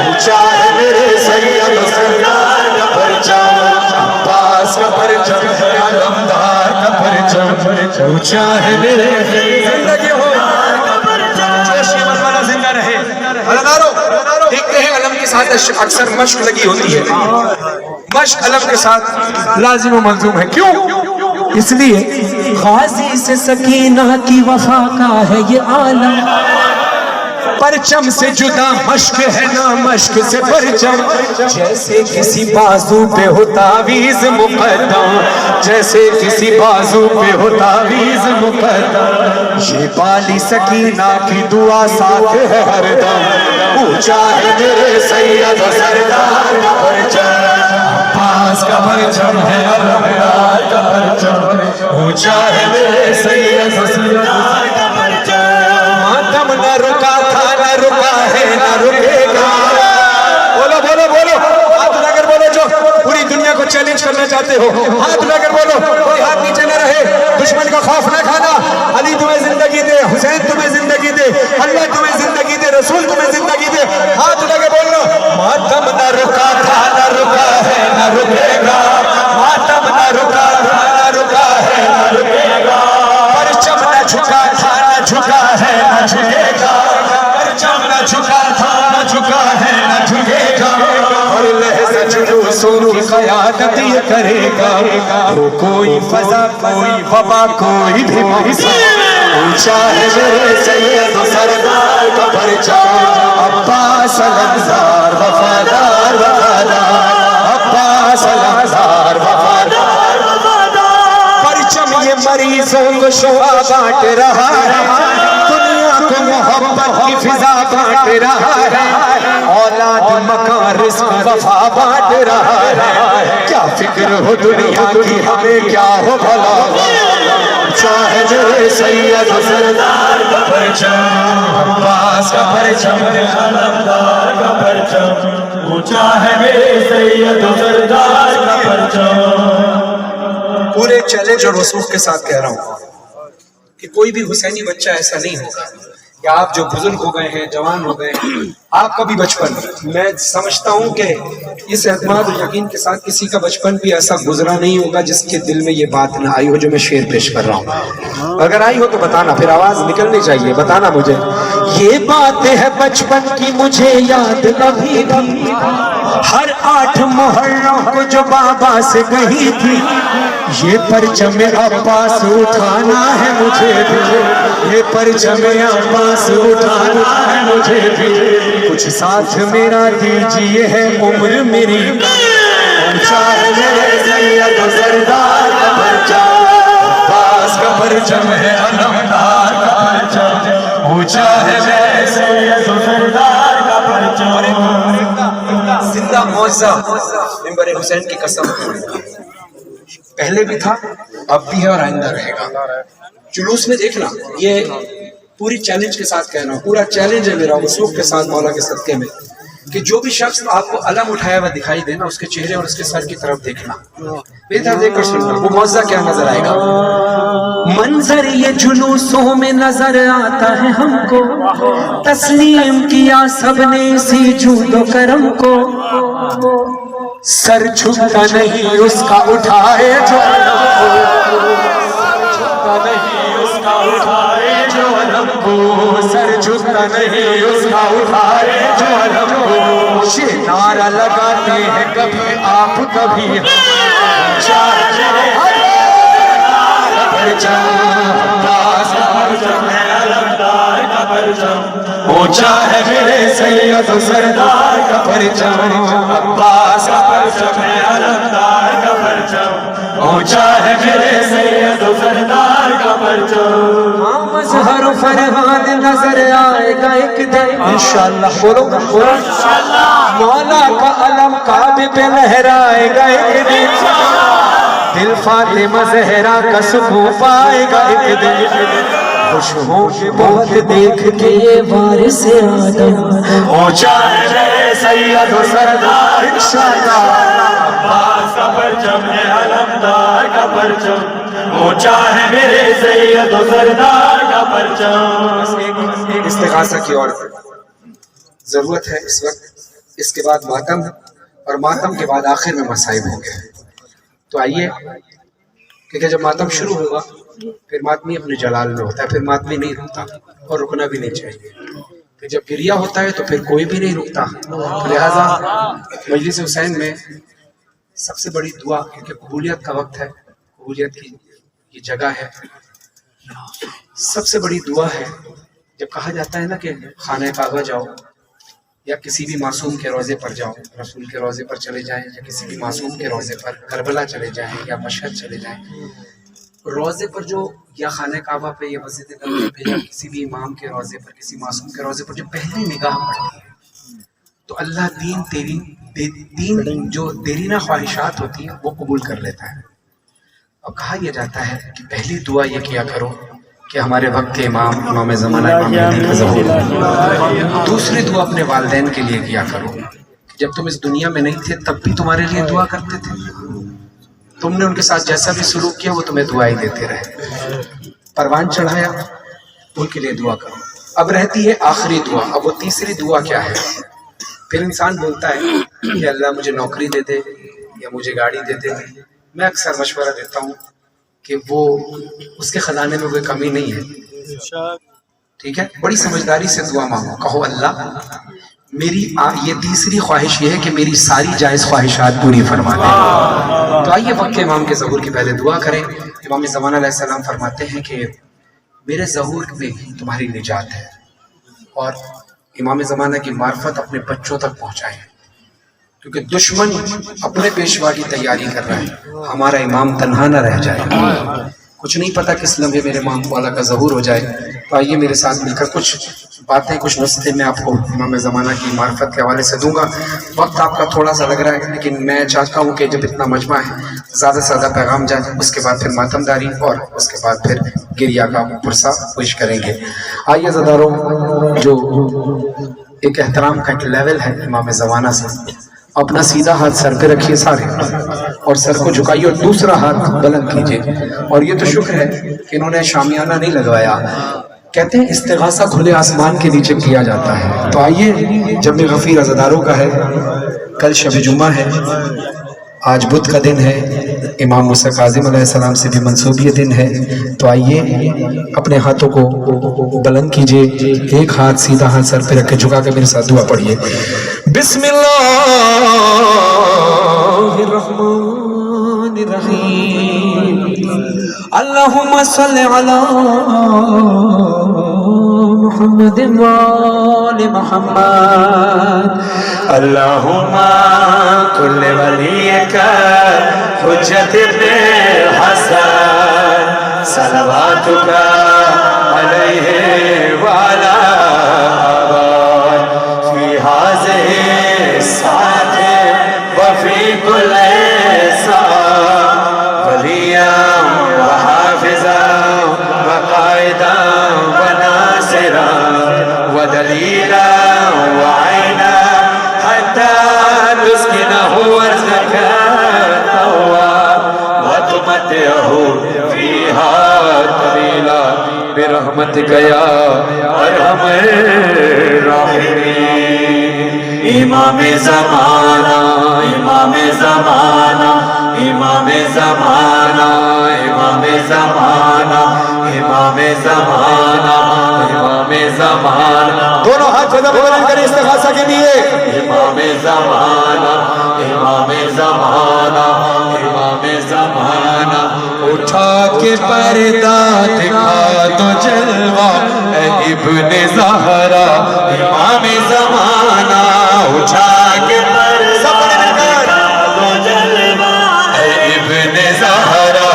ऊंचा है मेरे सैयद सरदार का परचम, अब्बास का परचम है अलमदार का परचम, ऊंचा है मेरे जिंदगी हो जोश ये मनमाना जिंदा रहे। अलमदारों देखते हैं अलम के साथ अक्सर मश्क लगी होती है, मश्क अलम के साथ लाजिम व मलजूम है। क्यों? इसलिए गाजी से सकीना की वफा का है ये आलम, परचम से जुदा मश्क है ना मश्क से परचम, जैसे किसी बाजू पे हो तावीज मुकद्दम, जैसे किसी बाजू पे हो तावीज मुकद्दम। ये बाली सकीना की दुआ साथ है हरदम, ऊंचा है मेरे सैयद सरदार का परचम, अब्बास का परचम है अलमदार का परचम, ऊंचा है मेरे सैयद सरदार का परचम। मातम न रुका था न रुका है न रुकेगा। बोलो बोलो बोलो, हाथ लगाकर बोलो जो पूरी दुनिया को चैलेंज करना चाहते हो, हाथ लगाकर बोलो, कोई हाथ नीचे न रहे, दुश्मन का खौफ न खाना। अली तुम्हें जिंदगी दे, हुसैन तुम्हें जिंदगी दे, अल्लाह तुम्हें जिंदगी दे, रसूल तुम्हें जिंदगी दे। हाथ लगे बोलो, मातम न रुका था न रुका है न रुकेगा, मातम न रुका था न रुका है न रुकेगा, परचम न झुका था न झुका है न झुकेगा, परचम न झुका था न झुका है न झुकेगा, और लहज़ा जुलूसों की क़यादत ये करेगा। हो कोई फज़ा कोई वबा कोई भी मौसम, ऊंचा है मेरे सैयद सरदार का परचम, अब्बास अलमदार वफादार वफादार, अब्बास अलमदार वफादार वफादार। परचम ये मरीजों को शिफा बांट रहा है, दुनिया को मोहब्बत की फिजा बांट रहा है, औलाद मकान रिज़्क़ वफा बांट रहा है। क्या फिक्र हो दुनिया की हमें क्या हो भला, चाहे मेरे सैयद सरदार का परचम, अब्बास का परचम अलमदार का परचम, ऊंचा है मेरे सैयद सरदार का परचम। पूरे चैलेंज और वसूख के साथ कह रहा हूँ कि कोई भी हुसैनी बच्चा ऐसा नहीं होगा कि आप जो बुजुर्ग हो गए हैं, जवान हो गए हैं, आपका भी बचपन, मैं समझता हूँ कि इस एतमाद और यकीन के साथ किसी का बचपन भी ऐसा गुजरा नहीं होगा जिसके दिल में ये बात ना आई हो जो मैं शेर पेश कर रहा हूँ। अगर आई हो तो बताना, फिर आवाज निकलनी चाहिए, बताना मुझे। ये बात है बचपन की मुझे याद अभी भी, हर 8 मुहर्रम को जो बाबा से गई थी, ये परचम अब्बास उठाना है मुझे भी, ये परचम अब्बास उठाना है मुझे भी, कुछ साथ मेरा दीजिए है उम्र मेरी, ऊंचा है मेरे सैयद सरदार का परचम, अब्बास का परचम है अलमदार का परचम, ऊंचा है मेरे सैयद सरदार का परचम। जिंदा मौजा मिंबर हुसैन की कसम, पहले भी था, अब भी है और आइंदा रहेगा। जुलूस में देखना, ये पूरी चैलेंज के साथ कह रहा हूँ, पूरा चैलेंज है मेरा वसूख के साथ मौला के सदके में, कि जो भी शख्स आपको अलम उठाया हुआ दिखाई देना, उसके चेहरे और उसके सर की तरफ देखना, बेहतर देखकर सुनना, वो मौजा क्या नजर आएगा। मंजर ये जुलूसों में नजर आता है हमको, तस्लीम किया सबने इसी जूदो करम को, सर झुकता नहीं उसका उठाए जो अलम को, सर झुकता नहीं उसका उठाए जो अलम को, सर झुकता नहीं उसका उठाए जो अलम को। ये नारा लगाते हैं कभी आप कभी हम, ऊंचा है मेरे सैयद सरदार का परचम, अब्बास का परचम है अलमदार का परचम, ऊंचा है मेरे सैयद सरदार का परचम। मज़हर फरहाद नजर आएगा एक दिन इंशाअल्लाह, बोलो इंशाअल्लाह, मौला का अलम काबे पे लहराएगा एक दिन, दिल फातिमा ज़हरा का सुकून पाएगा एक दिन, खुश होंगे बहुत देख के ये वारिस आदम, ऊंचा है मेरे सैयद सरदार इंशाअल्लाह, अब्बास का परचम है अलमदार का परचम, ऊंचा है मेरे सैयद सरदार का परचम। एक इस्तिग़ासा की और जरूरत है इस वक्त, इसके बाद मातम, और मातम के बाद आखिर में मसाइब होंगे। तो आइए, क्योंकि जब मातम शुरू होगा फिर मातमी अपने जलाल में होता है, फिर मातमी नहीं रुकता और रुकना भी नहीं चाहिए। फिर जब गिरिया होता है तो फिर कोई भी नहीं रुकता। लिहाजा मजलिस हुसैन में सबसे बड़ी दुआ, क्योंकि कबूलियत का वक्त है, कबूलियत की ये जगह है, सबसे बड़ी दुआ है जब कहा जाता है ना कि खाने काबा जाओ या किसी भी मासूम के रोज़े पर जाओ, रसूल के रोज़े पर चले जाएं या किसी भी मासूम के रोज़े पर करबला चले जाएं या मशहद चले जाएं, रोज़े पर जो या खाने काबा पे या मस्जिद नबवी पे या किसी भी इमाम के रोज़े पर, किसी मासूम के रोज़े पर जो पहली निगाह पड़ती है तो अल्लाह दीन जो देरीना ख्वाहिशात होती है वो कबूल कर लेता है। अब कहा यह जाता है कि पहली दुआ ये किया करो कि हमारे वक्त के इमाम ज़माना इमाम महदी का ज़हूर। दूसरी दुआ अपने वालिदैन के लिए किया करो, जब तुम इस दुनिया में नहीं थे तब भी तुम्हारे लिए दुआ करते थे, तुमने उनके साथ जैसा भी सलूक किया वो तुम्हें दुआएं देते रहे, परवान चढ़ाया, उनके लिए दुआ करो। अब रहती है आखिरी दुआ। अब वो तीसरी दुआ क्या है? फिर इंसान बोलता है कि अल्लाह मुझे नौकरी दे दे या मुझे गाड़ी दे दे। मैं अक्सर मशवरा देता हूँ कि वो उसके खजाने में कोई कमी नहीं है, ठीक है, बड़ी समझदारी से दुआ मांगो, कहो अल्लाह मेरी ये तीसरी ख्वाहिश ये है कि मेरी सारी जायज़ ख्वाहिशात पूरी फरमा दे। तो आइए वक्त इमाम के ज़हूर की पहले दुआ करें। इमाम ज़मान अलैहिस्सलाम फरमाते हैं कि मेरे ज़हूर में तुम्हारी निजात है, और इमाम ज़माना की मार्फत अपने बच्चों तक पहुँचाएं, क्योंकि दुश्मन अपने पेशवा की तैयारी कर रहा है, हमारा इमाम तन्हा न रह जाए। कुछ नहीं पता किस लम्हे मेरे इमाम वाला का ज़हूर हो जाए। तो आइए मेरे साथ मिलकर कुछ बातें, कुछ नुस्खे मैं आपको इमाम ज़माना की मार्फत के हवाले से दूंगा। वक्त आपका थोड़ा सा लग रहा है, लेकिन मैं चाहता हूँ कि जब इतना मजमा है ज़्यादा से ज़्यादा पैगाम जाए, उसके बाद फिर मातमदारी और उसके बाद फिर गिरिया का पुरसा पेश करेंगे। आइए ज़दारों, जो एक एहतराम का एक लेवल है इमाम ज़माना से, अपना सीधा हाथ सर पे रखिए सारे, और सर को झुकाइए और दूसरा हाथ बुलंद कीजिए। और ये तो शुक्र है कि इन्होंने शामियाना नहीं लगवाया। कहते हैं इस्तिगासा खुले आसमान के नीचे किया जाता है। तो आइए, जब में गफीर अज़ादारों का है, कल शब जुम्मा है, आज बुध का दिन है, इमाम मूसा काज़िम अलैहिस्सलाम से भी मंसूबी दिन है। तो आइए अपने हाथों को बुलंद कीजिए, एक हाथ सीधा हाथ सर पे रख के झुका के मेरे साथ दुआ पढ़िए। बिस्मिल्लाहिर्रहमानिर्रहीम। अल्लाहुम्मा सल्लि अला मुहम्मदिन व आलि मुहम्मद। अल्लाहुम्मा कुल्ले वलियका हुज्जत इब्ने हसन सलवातुका अलैहि व अला फी हाज़िहि साअति व फी कुल्ली साअ वलिय्यन व हाफ़िज़न व क़ाइदन व नासिरन व दलीलन व ऐनन हत्ता तुस्किनहु अर्ज़कन व तुमत्तिअहु फ़ीहा तवीला बिरहमतिका या अरहमर राहिमीन। इमामे ज़माना, इमामे ज़माना, इमामे ज़माना, इमामे ज़माना, इमामे ज़माना, इमामे ज़माना। दोनों हाथ जगह बुलंद करें इस्तिगासा के लिए। इमामे ज़माना, इमामे ज़माना, इमामे ज़माना। उठा के पर्दा दिखा दो जलवा ऐ इब्ने ज़हरा। इमामे ज़माना, उठा के पर्दा दिखा दो जलवा ऐ इब्ने ज़हरा।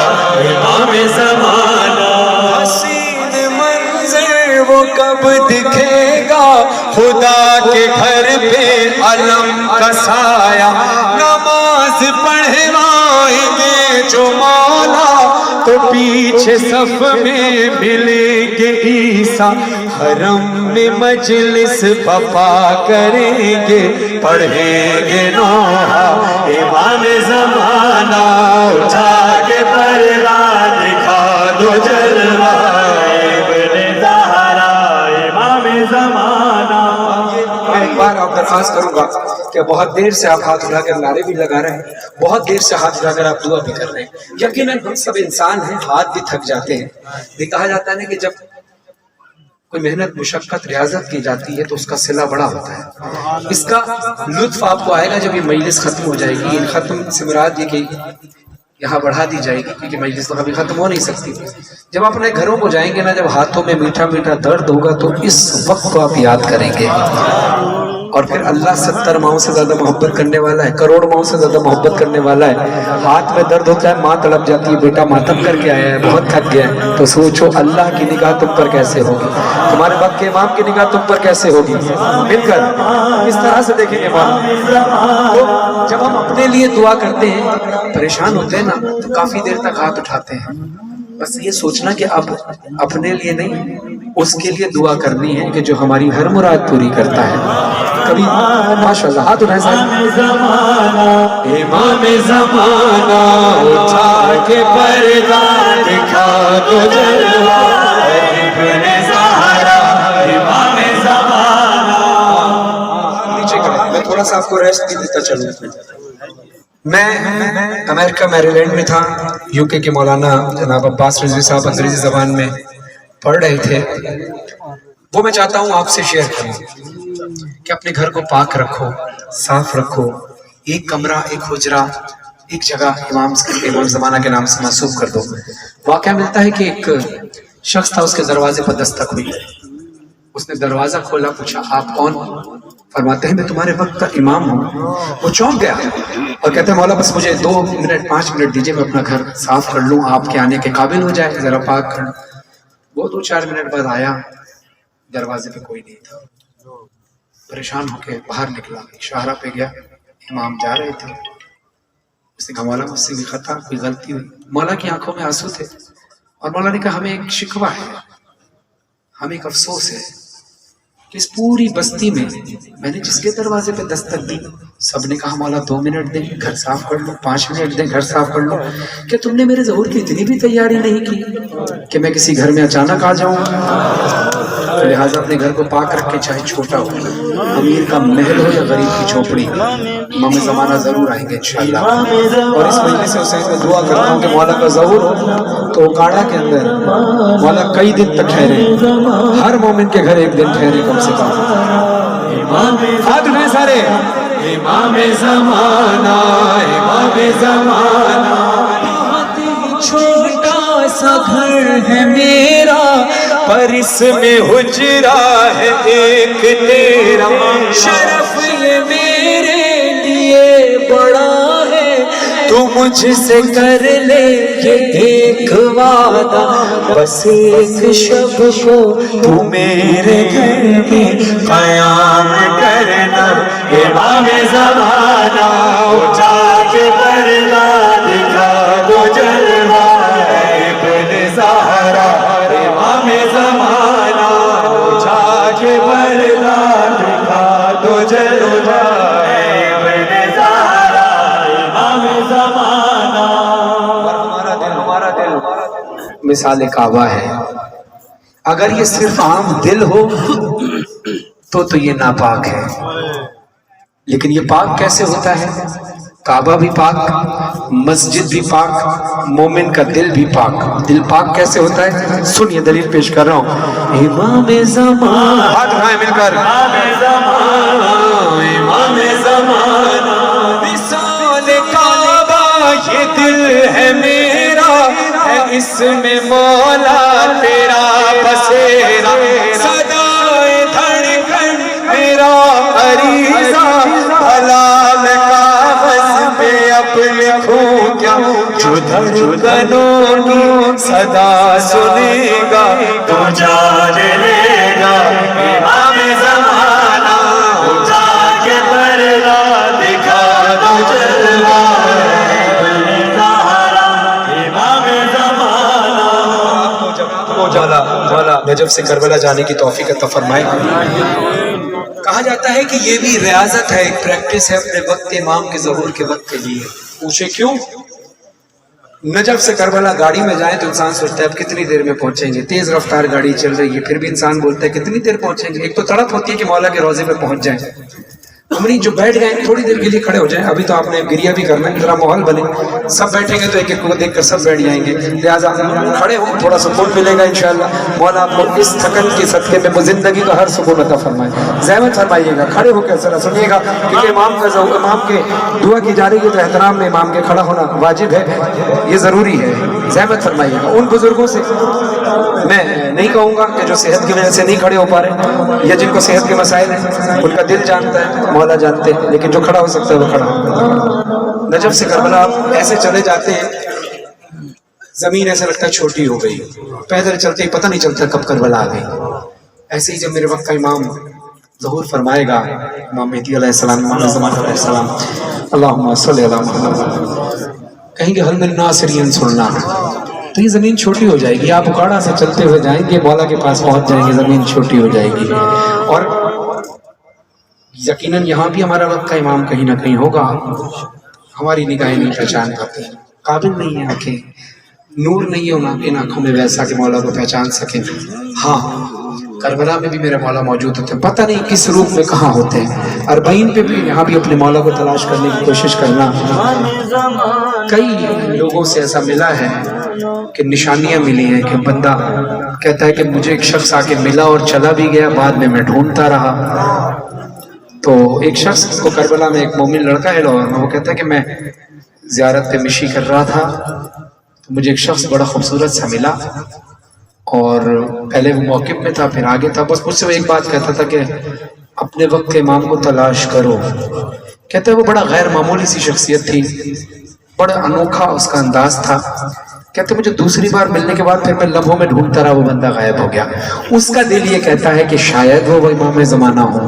इमामे ज़माना। हसीन मंज़र वो कब दिखेगा, खुदा के घर पे अलम का साया। नमाज पढ़वाएंगे जो मौला, तो पीछे सफ में मिलेंगे ईसा। हरम में मजलिस बपा करेंगे, पढ़ेंगे नोहा। इमामे ज़माना, उठा के पर्दा दिखा दो जलवा इब्ने ज़हरा। इमामे ज़माना। मैं एक बार आप दरख्वास्त करूंगा कि बहुत देर से आप हाथ उठाकर नारे भी लगा रहे हैं, बहुत देर से हाथ उठाकर आप दुआ भी कर रहे हैं। यकीनन हम सब इंसान हैं, हाथ भी थक जाते हैं। ये कहा जाता है ना कि जब कोई मेहनत मुशक्कत रियाजत की जाती है तो उसका सिला बड़ा होता है। इसका लुत्फ आपको आएगा जब ये मजलिस खत्म हो जाएगी। इन खत्म से मुराद ये कि यहाँ बढ़ा दी जाएगी क्योंकि मजलिस तो कभी खत्म हो नहीं सकती। जब अपने घरों को जाएंगे ना, जब हाथों में मीठा मीठा दर्द होगा तो इस वक्त को आप याद करेंगे। और फिर अल्लाह 70 माओं से ज्यादा मोहब्बत करने वाला है, करोड़ माओं से ज्यादा मोहब्बत करने वाला है। हाथ में दर्द होता है, माँ तड़प जाती है, बेटा मातम करके आया है, बहुत थक गया है। तो सोचो अल्लाह की निगाह तुम पर कैसे होगी, तुम्हारे वक्त के इमाम की निगाह तुम पर कैसे होगी। मिलकर इस तरह से देखेंगे मौला। तो जब हम अपने लिए दुआ करते हैं, परेशान होते हैं ना, तो काफी देर तक हाथ उठाते हैं। बस ये सोचना कि अब अपने लिए नहीं, उसके लिए दुआ करनी है कि जो हमारी हर मुराद पूरी करता है। कभी माशाल्लाह हाथ उठाए साहब। इमाम ज़माना उठा के पर्दा दिखा दो जलवा, इब्ने ज़हरा इमाम ज़माना। नीचे करें, मैं थोड़ा सा आपको रेस्ट भी देता चलूं। मैं अमेरिका मैरीलैंड में था, यूके के मौलाना जनाब अब्बास रिजवी साहब अंग्रेजी जबान में पढ़ रहे थे। वो मैं चाहता हूँ आपसे शेयर करूँ कि अपने घर को पाक रखो, साफ रखो। एक कमरा, एक हुजरा, एक जगह इमाम ज़माना के नाम से मंसूब कर दो। वाक़या मिलता है कि एक शख्स था, उसके दरवाजे पर दस्तक हुई। उसने दरवाजा खोला, पूछा आप कौन? फरमाते हैं मैं तुम्हारे वक्त का इमाम हूँ। वो चौंक गया और कहते हैं मौला बस मुझे 2 मिनट 5 मिनट दीजिए, मैं अपना घर साफ कर लूँ, आपके आने के काबिल हो जाए, जरा पाक कर। वो 2-4 मिनट बाद आया, दरवाजे पे कोई नहीं था। परेशान होके बाहर निकला, शाहरा पे गया, इमाम जा रहे थे। उसने कहा मौला मुझसे भी खता, कोई गलती हुई। मौला की आंखों में आंसू थे और मौला ने कहा हमें एक शिकवा है, हमें एक अफसोस है कि इस पूरी बस्ती में मैंने जिसके दरवाजे पे दस्तक दी, सबने कहा मौला 2 मिनट दें, घर साफ कर लो, 5 मिनट दें, घर साफ कर लो। क्या तुमने मेरे ज़हूर की इतनी भी तैयारी नहीं की कि मैं किसी घर में अचानक आ जाऊं? तो लिहाजा अपने घर को पाक रख के, चाहे छोटा हो, अमीर का महल हो या गरीब की झोपड़ी, इमाम ज़माना जरूर आएंगे इंशाअल्लाह। और इस मजलिस हुसैन में दुआ करता हूँ कि मौला का ज़हूर हो तो काड़ा के अंदर मौला कई दिन तक ठहरे, हर मोमिन के घर एक दिन ठहरे कम से कम। हाथ उठाएं सारे। इमाम ज़माना इमाम ज़माना। छोटा सा घर है मेरा, पर इसमें हुजरा है एक तेरा। शरफ ये मेरे लिए बड़ा है, तू मुझसे कर ले ये एक वादा। बस एक शब को तू मेरे घर में क़याम करना। इमाम ज़माना उठा के पर्दा दिखा दो जलवा, इब्ने ज़हरा इमाम ज़माना उठा के पर्दा दिखा दो जलवा, इब्ने ज़हरा इमाम ज़माना। हमारा दिल मिसाल काबा है। अगर ये सिर्फ आम दिल हो तो ये नापाक है, लेकिन ये पाक कैसे होता है? काबा भी पाक, मस्जिद भी पाक, मोमिन का दिल भी पाक। दिल पाक कैसे होता है? सुनिए दलील पेश कर रहा हूँ। इमाम ज़माना, हाथ उठाएं मिलकर। इमाम ज़माना मिसाल काबा ये दिल है मेरा, है इसमें मौला तेरा बसेरा। सदाए धड़कन मेरा अरीज़ा, हलाल कागज़ पे अब लिखूं क्या, जो धड़कनों की सदा सुनेगा तो जान लेगा। इमाम ज़माना उठा के पर्दा दिखा दो जलवा, इब्ने ज़हरा इमाम ज़माना। आपको जाला नजफ से करबला जाने की तौफीक अता फरमाए। कहा जाता है कि ये भी रियाजत है, एक प्रैक्टिस है अपने वक्त इमाम के ज़हूर के वक्त के लिए। पूछे क्यों? नजफ से करबला गाड़ी में जाए तो इंसान सोचता है अब कितनी देर में पहुंचेंगे, तेज रफ्तार गाड़ी चल रही है, फिर भी इंसान बोलता है कितनी देर पहुंचेंगे। एक तो तड़प होती है कि मौला के रोजे पे पहुंच जाए, अमरी जो बैठ गए थोड़ी देर के लिए खड़े हो जाएं, अभी तो आपने गिरिया भी करना है, जरा माहौल बने, सब बैठेंगे तो एक एक को देखकर सब बैठ जाएंगे, लिहाजा खड़े हो, थोड़ा सुकून मिलेगा इंशाअल्लाह। मौला आपको इस थकन के सदके में जिंदगी का हर सुकून अता फरमाए। ज़हमत फरमाइएगा, खड़े होकर जरा सुनिएगा, क्योंकि इमाम के दुआ की जा रही है तो एहतराम में इमाम के खड़ा होना वाजिब है, ये ज़रूरी है। ज़हमत फरमाइएगा। उन बुजुर्गों से मैं नहीं कहूँगा कि जो सेहत की वजह से नहीं खड़े हो पा रहे या जिनको सेहत के मसाइल हैं, उनका दिल जानता है, मौला जानते हैं, लेकिन जो खड़ा हो सकता है वो खड़ा हो। नजफ से करबला आप ऐसे चले जाते हैं, जमीन ऐसा लगता है छोटी हो गई, पैदल चलते ही पता नहीं चलता कब करबला आ गई। ऐसे ही जब मेरे वक्त का इमाम ज़हूर फरमाएगा, इमाम मेहदी अलैहिस्सलाम, इमाम ज़मान अलैहिस्सलाम, अल्लाहुम्मा सल्ली अला मुहम्मद, कहेंगे हल मिन नासिरियन सुनना, तो ये ज़मीन छोटी हो जाएगी। आप उकाड़ा से चलते हुए जाएंगे, मौला के पास पहुंच जाएंगे, ज़मीन छोटी हो जाएगी। और यकीनन यहाँ भी हमारा वक्त का इमाम कहीं ना कहीं होगा, हमारी निगाहें नहीं पहचान पाती, काबिल नहीं है आंखें, नूर नहीं है उन आंखों में वैसा कि मौला को पहचान सकें। हाँ, करबला में भी मेरे मौला मौजूद होते हैं, पता नहीं किस रूप में कहाँ होते हैं। अरबईन पे भी यहाँ भी अपने मौला को तलाश करने की कोशिश करना। कई लोगों से ऐसा मिला है कि निशानियां मिली हैं कि बंदा कहता है कि मुझे एक शख्स आके मिला और चला भी गया, बाद में मैं ढूंढता रहा। तो एक शख्स को करबला में एक मोमिन लड़का है लाहौर में, वो कहता है कि मैं ज़ियारत पे मिशी कर रहा था, तो मुझे एक शख्स बड़ा खूबसूरत सा मिला और पहले वो मौक़िफ़ में था, फिर आगे था, बस मुझसे वो एक बात कहता था कि अपने वक्त के इमाम को तलाश करो। कहते हैं वो बड़ा गैर मामूली सी शख्सियत थी, बड़ा अनोखा उसका अंदाज था। कहते मुझे दूसरी बार मिलने के बाद फिर मैं लम्हों में ढूंढता रहा, वो बंदा गायब हो गया। उसका दिल ये कहता है कि शायद वो इमाम ज़माना हो,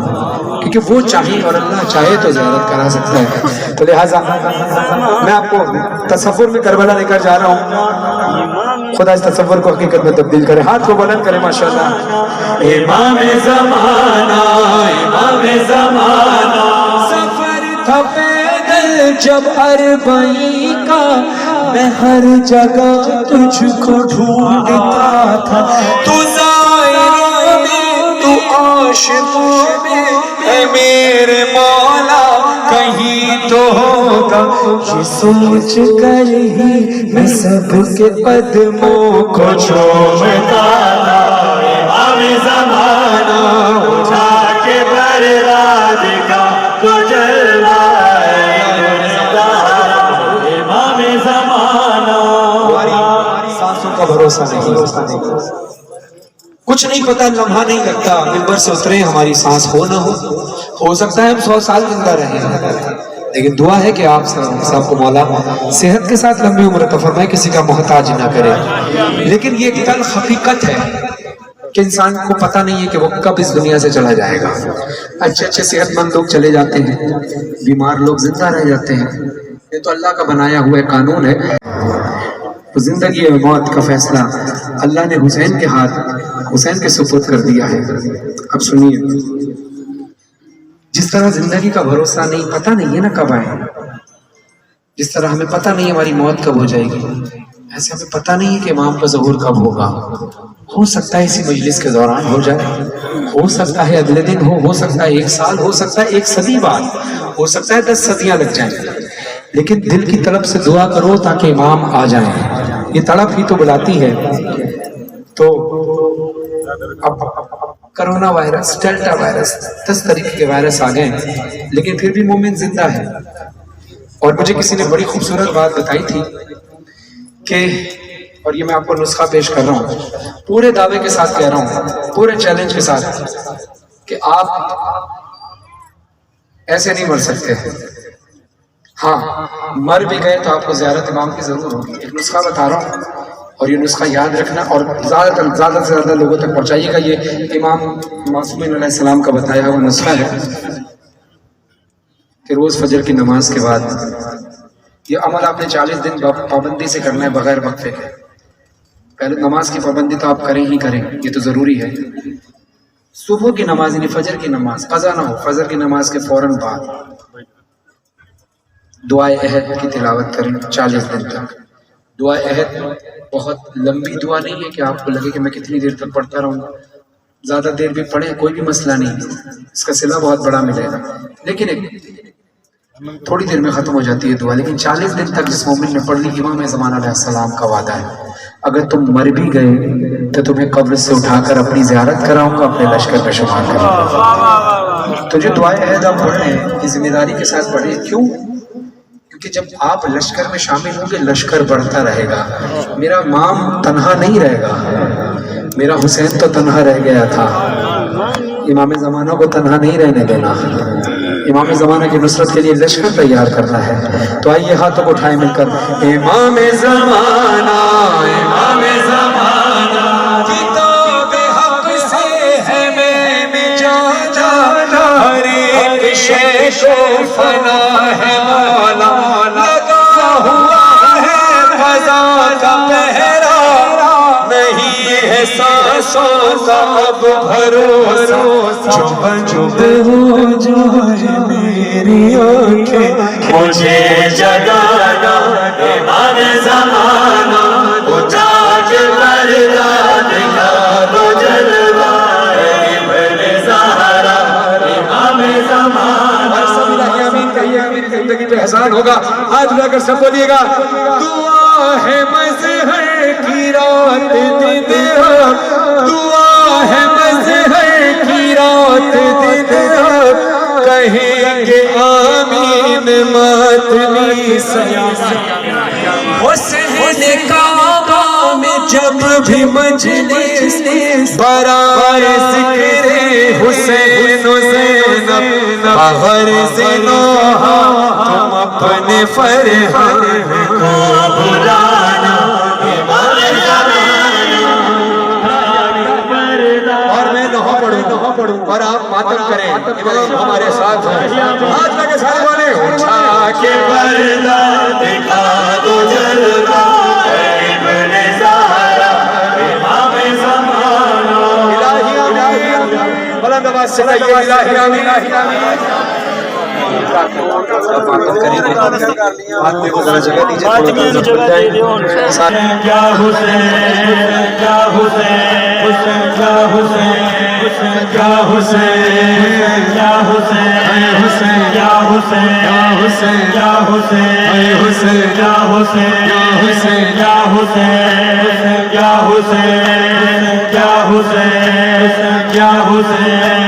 क्योंकि वो चाहे और अल्लाह चाहे तो ज़ियारत करा सकता है। तो लिहाजा मैं आपको तसव्वुर में करबला लेकर जा रहा हूँ। खुदा इस तसव्वुर को हकीकत में तब्दील करे। हाथ को बुलंद करे माशाअल्लाह। इमाम ज़माना, इमाम ज़माना, सफर था पैदल जब अरबई का, मैं हर जगह तुझको ढूंढता था। तू ज़ाहिरों में, तू आशिकों में, ऐ मेरे मौला कहीं तो होगा। ये सोच कर ही मैं सबके कदमों को चूमता था। इमाम ज़माना उठा के बरराज का तो जलवा, इमाम ज़माना। सांसों का भरोसा नहीं, कुछ नहीं पता, लम्हा नहीं लगता, मिंबर से उतरे हमारी सांस हो ना हो सकता है हम 100 साल जिंदा रहें, लेकिन दुआ है कि आप सबको मौला सेहत के साथ लंबी उम्र अता फरमाए, किसी का मोहताज ना करे। लेकिन ये एक तल्ख हकीकत है कि इंसान को पता नहीं है कि वो कब इस दुनिया से चला जाएगा। अच्छे अच्छे सेहतमंद लोग चले जाते हैं, बीमार लोग जिंदा रह जाते हैं, ये तो अल्लाह का बनाया हुआ कानून है। तो जिंदगी और मौत का फैसला अल्लाह ने हुसैन के हाथ, हुसैन के सुपुर्द कर दिया है। अब सुनिए, जिस तरह जिंदगी का भरोसा नहीं, पता नहीं है ना कब आए, जिस तरह हमें पता नहीं हमारी मौत कब हो जाएगी, ऐसे हमें पता नहीं है कि इमाम का ज़हूर कब होगा। हो सकता है इसी मजलिस के दौरान हो जाए, हो सकता है अगले दिन हो सकता है 1 साल, हो सकता है 1 सदी बाद, हो सकता है 10 सदियां लग जाएं। लेकिन दिल की तड़प से दुआ करो ताकि इमाम आ जाए, ये तड़प ही तो बुलाती है। तो अब कोरोना वायरस, डेल्टा वायरस, 10 तरीके के वायरस आ गए, लेकिन फिर भी मोमिन जिंदा है। और मुझे किसी ने बड़ी खूबसूरत बात बताई थी कि, और ये मैं आपको नुस्खा पेश कर रहा हूँ, पूरे दावे के साथ कह रहा हूँ, पूरे चैलेंज के साथ, कि आप ऐसे नहीं मर सकते। हाँ, मर भी गए तो आपको ज़ियारत इमाम की जरूर होगी। एक नुस्खा बता रहा हूँ, और ये नुस्खा याद रखना और ज़्यादा से ज़्यादा लोगों तक पहुँचाइएगा। ये इमाम मासूमीन अलैहिस्सलाम का बताया हुआ नुस्खा है कि रोज़ फजर की नमाज के बाद ये अमल आपने 40 दिन पाबंदी से करना है, बगैर वक्फे के। पहले नमाज की पाबंदी तो आप करें ही करें, ये तो ज़रूरी है। सुबह की नमाज यानी फजर की नमाज कज़ा ना हो, फजर की नमाज के फौरन बाद दुआए अहद की तिलावत करें 40 दिन तक। दुआए अहद बहुत लंबी दुआ नहीं है कि आपको लगे कि मैं कितनी देर तक पढ़ता रहूँगा, ज्यादा देर भी पढ़े कोई भी मसला नहीं, इसका सिला बहुत बड़ा मिलेगा, लेकिन एक थोड़ी देर में खत्म हो जाती है दुआ। लेकिन 40 दिन तक जिस मोमिन ने पढ़ ली, इमाम ज़मान अलैहिस्सलाम का वादा है, अगर तुम मर भी गए तो तुम्हें कब्र से उठाकर अपनी ज़ियारत कराऊंगा, अपने लश्कर में शुमार करूंगा। तो जो दुआए अहद आप पढ़ रहे हैं ये जिम्मेदारी के साथ पढ़े। क्यों? क्योंकि जब आप लश्कर में शामिल होंगे लश्कर बढ़ता रहेगा। मेरा इमाम तन्हा नहीं रहेगा, मेरा हुसैन तो तन्हा रह गया था, इमाम ज़माना को तन्हा नहीं रहने देना, इमाम ज़माना की नुसरत के लिए लश्कर तैयार करना है। तो आइए हाथों को उठाए मिलकर इमाम ज़माना, इमाम ज़माना, किताब हक से है मैं जाना, हर एक शे को फना है मौला, लगा हुआ है फ़ज़ा का पहरा, नहीं है सांसों का अब भरोसा, जो बंद हो जाए मेरी आंखें मुझे जगाना, इमाम ज़माना, उठा के पर्दा दिखा दो जलवा, इब्ने ज़हरा, इमाम ज़माना। जिंदगी पे एहसान होगा, हाथ उठाकर सब बोलिएगा, दुआ है मज़हर की रात दिन, दुआ है मज़हर की रात दिन, कहेंगे आमीन मातमी हुसैन काबा में जब भी मजलिस बराए ज़िक्रे हुसैन ज़ैनब बाहर से नौहा, तुम अपने फरहान को बुलाना, इमाम ज़माना। और मैं नहा पढ़ूं और आप मातम करें, इमाम हमारे साथ हैं, हाथ लगे सारे बोले, उठा के पर्दा दिखा दो जलवा, इब्ने ज़हरा, इमाम ज़माना। इलाही आमीन, बुलंद आवाज़ से कहिए इलाही आमीन। क्या हुसैन, क्या हुसैन, क्या हुसैन, क्या हुसैन, क्या हुसैन, क्या हुसैन, क्या हुसैन, क्या हुसैन, क्या हुसैन, क्या हुसैन, क्या हुसैन, क्या हुसैन, क्या हुसैन, क्या हुसैन,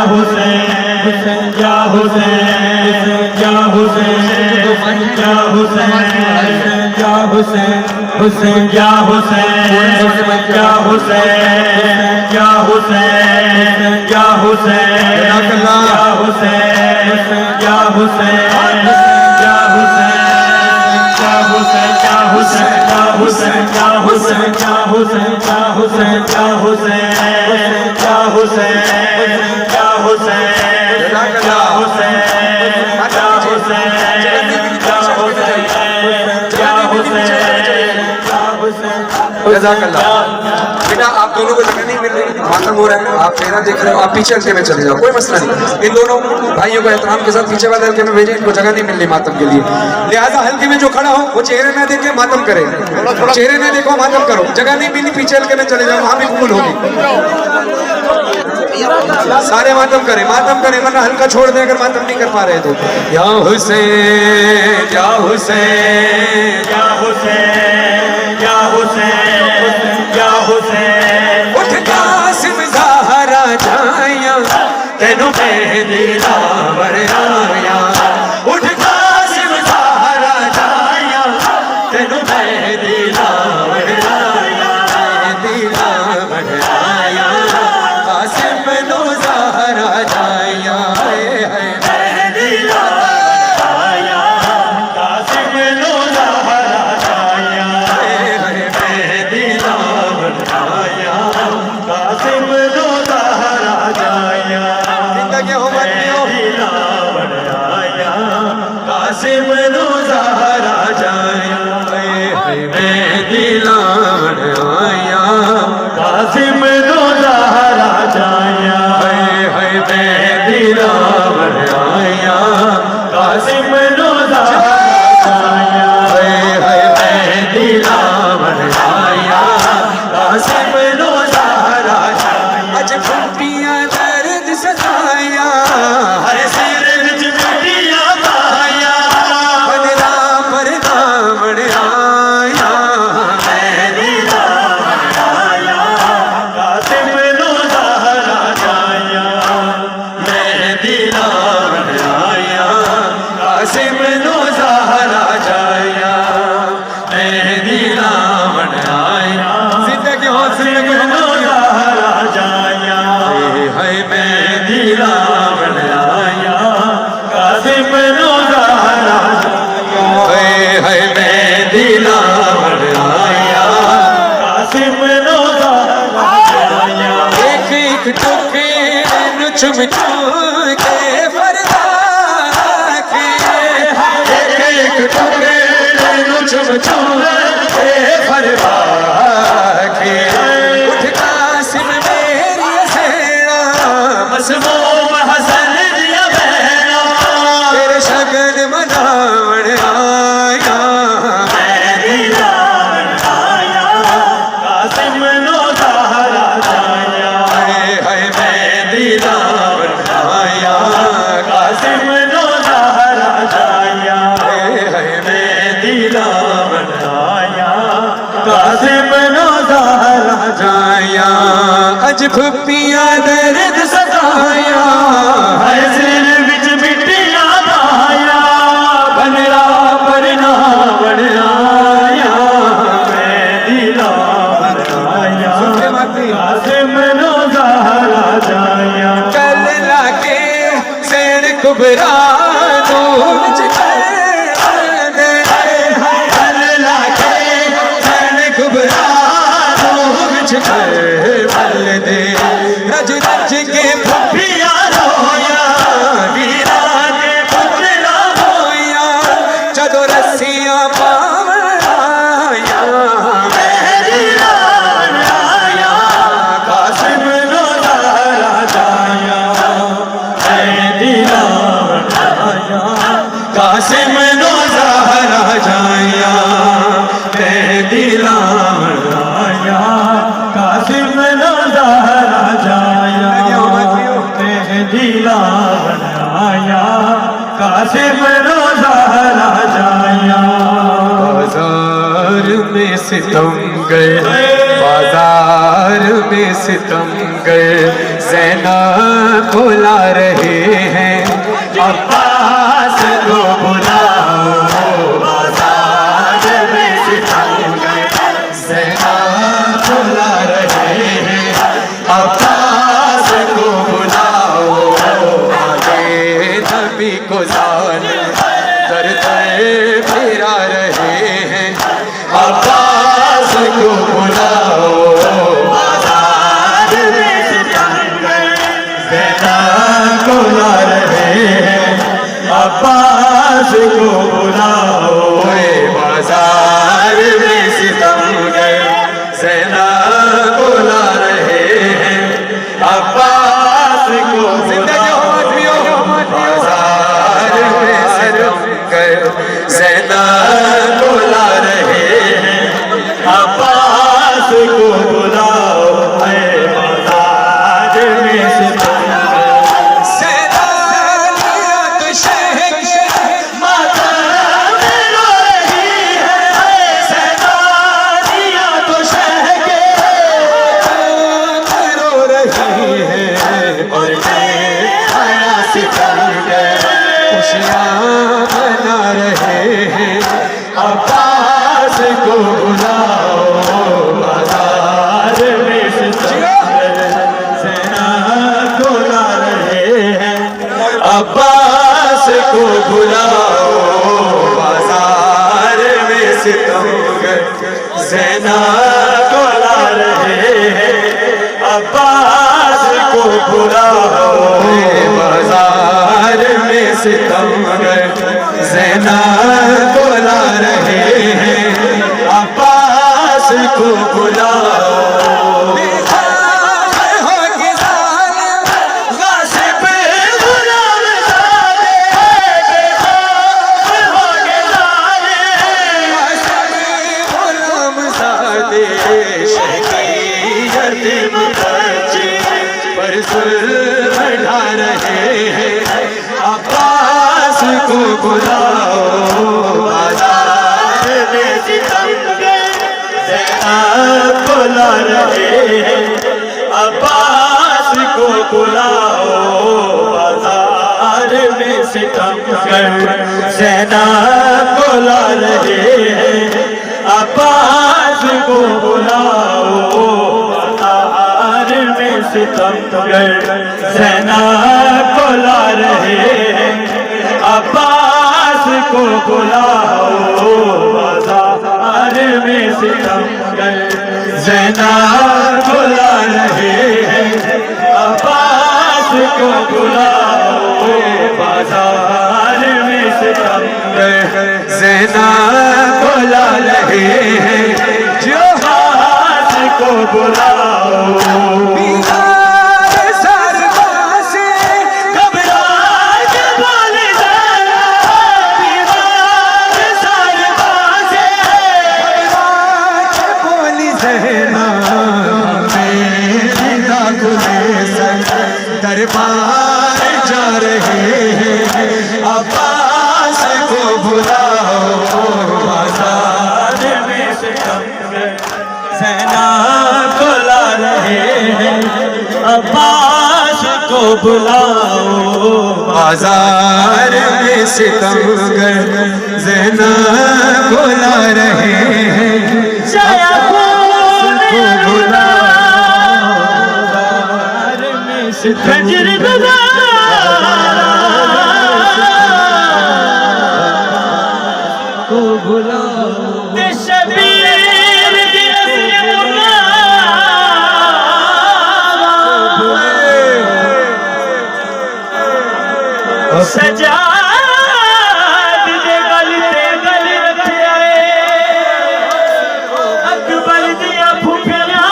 क्या हुसैन, क्या हुसैन, क्या हुसैन, क्या हुसैन, हुसैन, क्या हुसैन, क्या हुसैन, क्या हुसैन, क्या हुसैन, क्या हुसैन, क्या हुसैन, क्या हुसैन, क्या हुसैन, क्या हुसैन, क्या हुसैन, क्या हुसैन, क्या हुसैन, क्या हुसैन, क्या हुसैन, क्या हुसैन, बिना आप दोनों को जगह नहीं मिल रही, मातम हो रहा है, आप मेरा देख रहे हो, आप पीछे हल्के में चले जाओ, कोई मसला नहीं। इन दोनों भाइयों को एहतराम के साथ पीछे वाले हल्के में भेजें, इनको जगह नहीं मिल रही मातम के लिए, लिहाजा हल्के में जो खड़ा हो वो चेहरे न देखे मातम करे, चेहरे न देखो मातम करो, जगह नहीं मिली पीछे हल्के में चले जाओ, वहां भी कबूल होगी। सारे मातम करें वरना हल्का छोड़ दें अगर मातम नहीं कर पा रहे तो। या हुसैन, या हुसैन, या हुसैन, या हुसैन, या हुसैन, उठ कासिम ज़हरा जाया, तेनू मेहंदी लावर आया, उठ कासिम ज़हरा जाया, तेनू मेहंदी लावर आया, दिलावर आया, कासिम नो ज़हरा जाया, मेहंदी लावर आया, कासिम नो ज़हरा आया, मेहंदी लावर आया, कासिम नो ज़हरा आया, जिंदगी हो बंदियों, लावर आया, कासिम नो ज़हरा आया, मेहंदी लावर आया, कासिम नो ज़हरा आया, मेहंदी लावर आया, कासिम नो ज़हरा आया, मेहंदी लावर आया, कासिम नो ज़हरा आया। कासिम नो ज़हरा जाया मेहदी लावण आया जिंदगी हुस्न नो ज़हरा जाया है मेहदी लावण आया कासिम नो ज़हरा जाया है मेहदी लावण आया कासिम नो ज़हरा जाया एक एक टुके चुम चुम के फरदा के एक एक टुके चुम चुम के फरदा के उठ कासिम मेरी सेना मसमूम हसन दिया बहना तेरे शगन मनावण आया मेरी लावण आया कासिम नो ज़हरा जाया है मेहदी लावण आया कासिम नो ज़हरा जाया है मेहदी लावण आया कासिम नो ज़हरा जाया अज फुप्पियां दर्द सताया है सिर विच मिट्टियां पाया बनरा परना बन आया मेहदी लावण आया कासिम नो ज़हरा जाया कल लाके सेन कुबरा दूज कल लाके सेन कुबरा दूज बल दे रज रज के फुफिया रोया वीरा के पुतला होया जदों रस्सियां पावन आया मेहदी लावण आया कासिम नो ज़हरा जाया मेहदी लावण आया कासिम नो ज़हरा जाया मेहदी लावण आया कासिम नो ज़हरा जाया मेहदी लावण आया कासिम नो ज़हरा जाया बाजार में सितम गए बाजार में सितम गए ज़ैनब बुला रहे हैं अब्बास को बुलाओ बाजार में सितम गए ज़ैनब बुला रहे हैं अब्बास को बुलाओ आगे नबी को जान दर दर फिरा रहे हैं अब्बास को बुलाओ बाजार में सितम गए ज़ैनब बुला रहे हैं अब्बास को बुलाओ बाजार में सितम गए ज़ैनब बुला रहे हैं अब्बास को बाजार में सितम गए ज़ैनब बुला रहे हैं अब्बास को बुलाओ बाजार में सितम खुशियाँ बना रहे हैं अब्बास को बुलाओ बाजार में ज़ैनब को ला रहे हैं अब्बास को बुलाओ बाजार में सितम ज़ैनब को ला रहे हैं अब्बास को बुलाओ बाजार में सितम ज़ैनब को ला रहे हैं अब्बास को बुलाओ पर बढ़ा रहे हैं अब्बास को बुलाओ बाजार में सितम ज़ैनब को ला रहे हैं अब्बास को बुलाओ बाजार में में सितम कर सेना बुला रहे हैं अब्बास को बुलाओ बाजार में सितम कर सेना बुला रहे हैं अब्बास को बुलाओ बाजार में सितम कर सेना बुला रहे हैं अब्बास को बुलाओ बाजार में सितम कर सेना बुला रहे हैं जो अब्बास को बुलाओ दरबार जा रहे हैं अब्बास को बुलाओ बाजार में सितम कर सेना बुला रहे हैं अब्बास को बुलाओ बाजार में सितमगर ज़ैना बुला रहे हैं खंजर को बुलाओ शबीर सजाद दे गलते गल रखिया अकबर दिया फुफिया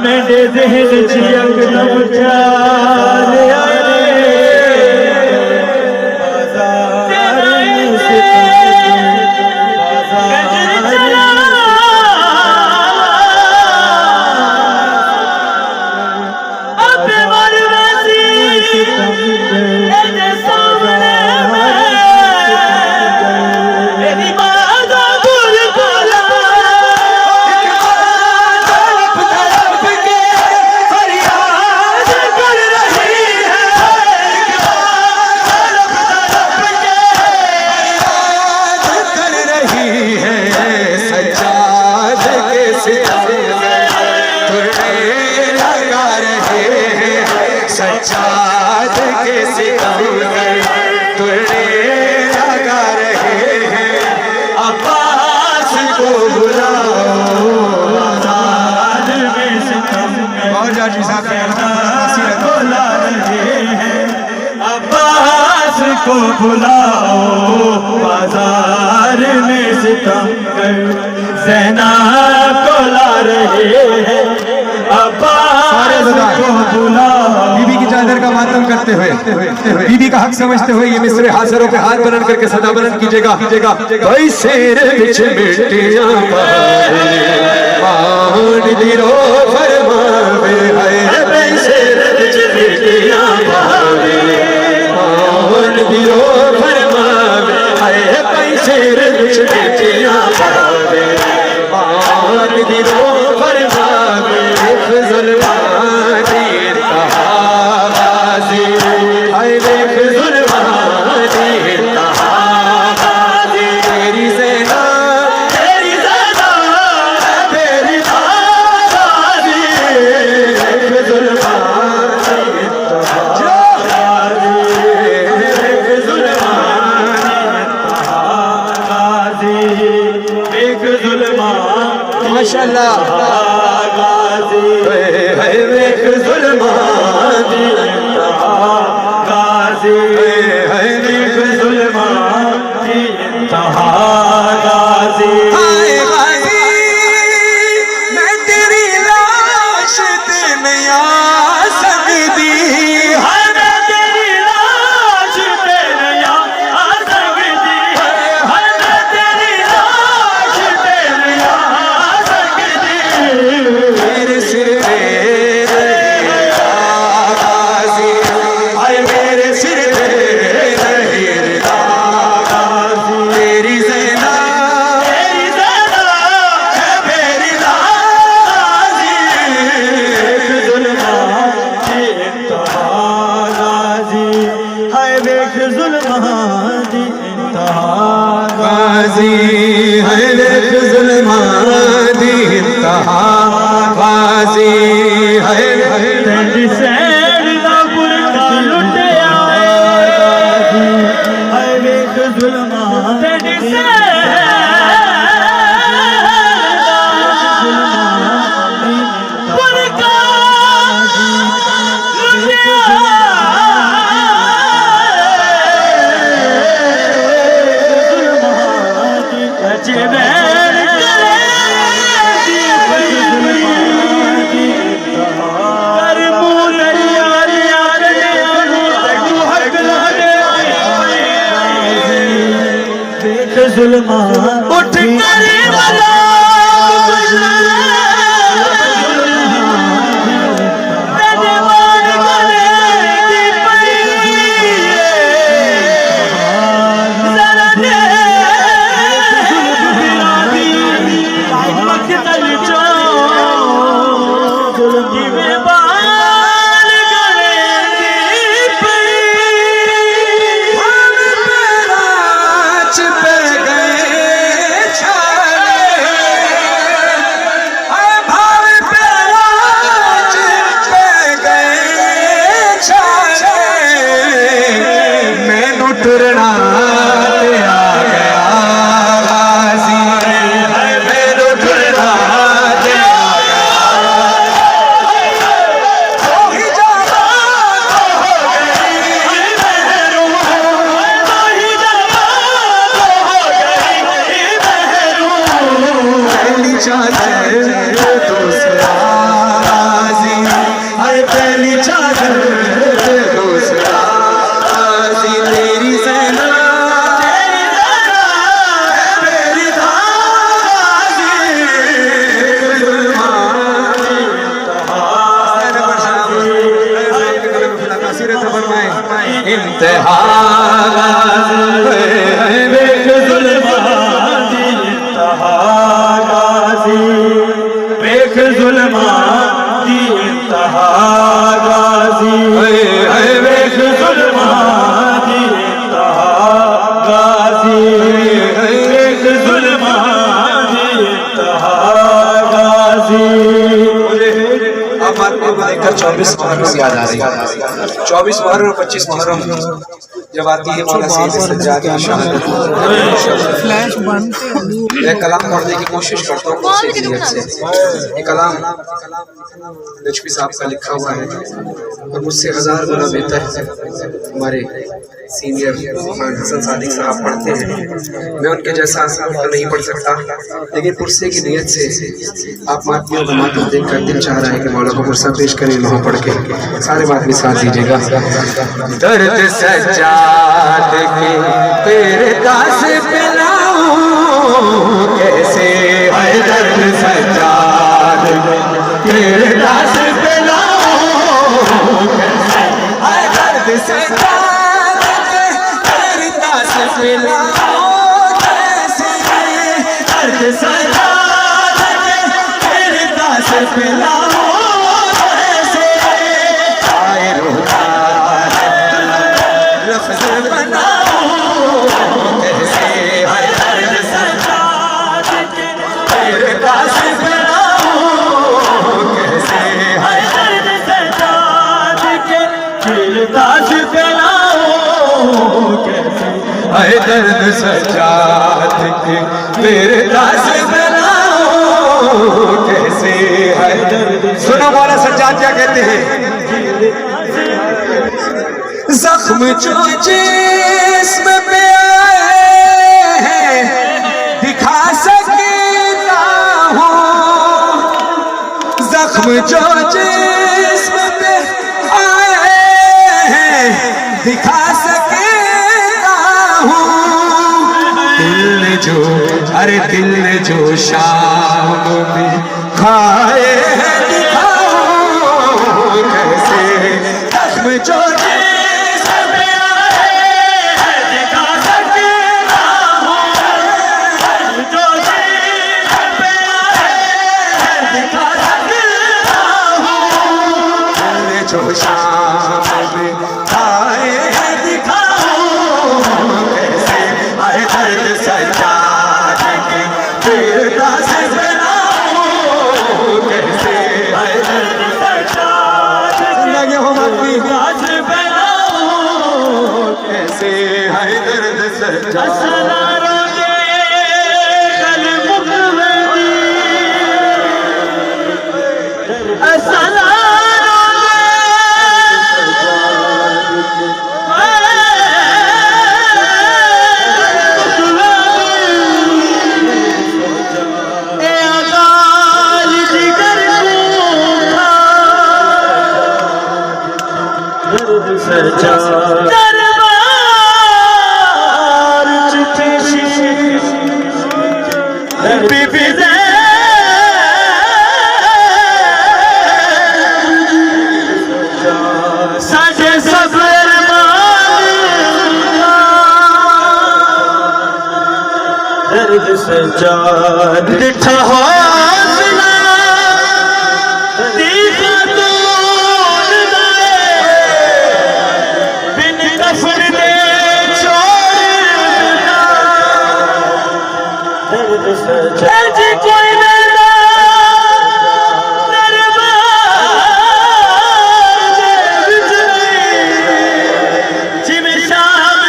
मेरे ज़हन च यकदम ख्याल आए सज्जाद के सितमगर तुरने लगा रहे हैं अब्बास को बुलाओ बाजार में सितमगर और जाजी साहब बुला रहे हैं अब्बास को बुलाओ बाजार में सितम कर सेना बुला रहे हैं अब्बास को बुलाओ बीबी की चादर का मातम करते हुए बीबी का हक समझते हुए ये मिस्र हाजरों पे हाथ बुलंद करके सदा बुलंद कीजिएगा भाई शेर बिच मिट्टियां मान दिरो फरमावे है भाई शेर बिच मिट्टियां मान दिरो फरमावे है भाई शेर बिच मिट्टियां मान दिरो फरमावे ज़ुल्मानी तहाज़ी हाय देख ज़ुल्मानी तहाज़ी तेरी ज़ैना तेरी ताज़ी देख ज़ुल्मानी तहाज़ी देख ज़ुल्मानी जुल्मां दी इंतहा गाजी है देख जुल्मां दी इंतहा गाजी है तेरी सैर दा बुरका लुटिया है वेख जुल्मां तेरी सैर बुरका जुल्मा उठ कर वाला टुरना ते आ गया गाजी मैनू टुरना ते आ गया ही जाना हो गई महरू ही जाना हो गई महरू पहली चादर दूसरा गाजी हाय पहली चादर दूसरा तेरी सेना मेरी इंतहा वेख जुल्मा दी इंतहा गाजी वेख जुल्मा दी इंतहा गाजी वेख जुल्मा दी इंतहा गाजी अब आपको देखकर 24 मुहर्रम याद आ रही है। 24 मुहर्रम और 25 मुहर्रम जब आती है मौला सैयद सज्जाद की शहादत, फ्लैश बंद मैं कलाम पढ़ने की कोशिश करता हूँ उसी नियत से। ये कलाम लक्ष्मी साहब का लिखा हुआ है और मुझसे 1000 गुना बेहतर हमारे सीनियर खान हसन सादिक साहब पढ़ते हैं। मैं उनके जैसा तो नहीं पढ़ सकता, लेकिन पुरसे की नियत से आप मातमियों को मातम देख कर दिल चाह रहा है कि मौला को पुरसा पेश करें। लोहा पढ़ के सारे मातमी साथ दीजिएगा। दर्द सज्जाद के तेरे दास पिलाऊं कैसे है दर्द सज्जाद तेरे दास पिलाऊं कैसे है दर्द सज्जाद तेरे दास पिलाऊं कैसे दर्द सज्जाद तेरे दास पिलाऊं कैसे आए रोता लफ्ज़ बनाऊं कैसे है दर्द सज्जाद तेरे दास पिलाऊं कैसे है दर्द सज्जाद के तेरे दास पिलाऊं कैसे है दर्द सज्जाद के तेरे दास पिलाऊं कैसे है दर्द। सुनो मौला सज्जाद क्या कहते हैं। जख्म जो जिस्म पे आए हैं दिखा सकता हूँ, जख्म जो जिस्म पे आए हैं दिखा सकता हूँ। दिल ने जो अरे दिल ने जो शाम में खाए हैं दिखाऊं कैसे जख्म जो जो शाम में आए हैं दिखाऊं सजा दरबार च पेशी बीबी साडे सब दर्द सजा दिठा हौसला दीदा दूर दे बिन कफन दे छोड़ दर्द सजा जी कोई मेरा दरबार जिमें शाम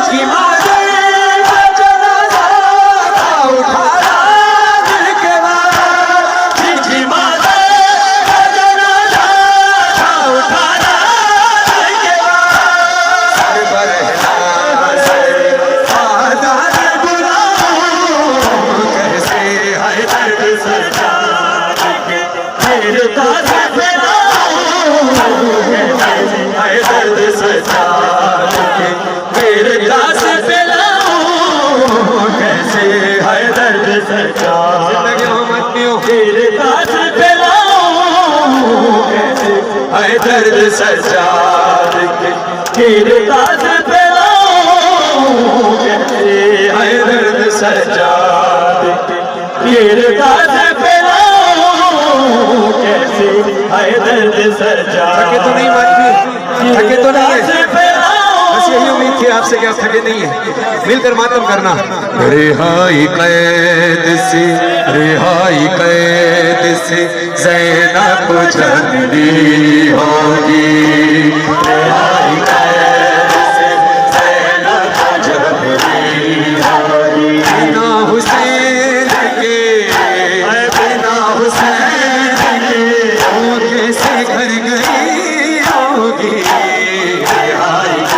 की मारे जनाजा उठाया दिल के बाद जिनकी माता जनाजा उठाया दिल के सर पर आदान बुलाओ कैसे है दर्द सजा मेरे दास है दर्द सजा मेरे दास कैसे है दर्द सजा जिंदगी मोहम्मदियों मेरे दास कैसे है दर्द सजा मेरे दास कैसे है दर्द सजा मेरे दास कैसे है दर्द सजा थके तो नहीं मानती थके तो नहीं है बस यही उम्मीद थी आपसे कि आप थके नहीं है मिलकर मातम करना रिहाई कैद से ज़ैनब जल्दी होगी रिहाई कैद से ज़ैनब जल्दी होगी बिना हुसैन के बिना हुसैन के वो कैसे घर गई होगी रिहाई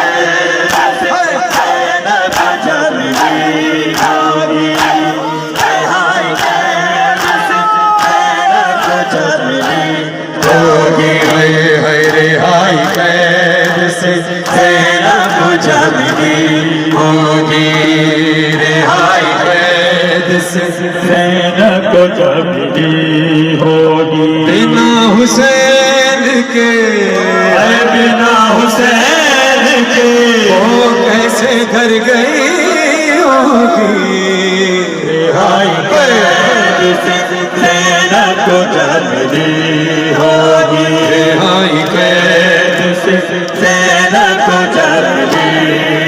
रिहाई कैद से ज़ैनब जल्दी होगी रिहाई कैद से ज़ैनब जल्दी होगी बिना हुसैन के बिना हुसैन के वो कैसे घर गई होगी रिहाई कैद से ज़ैनब जल्दी होगी रिहाई कैद से ज़ैनब जल्दी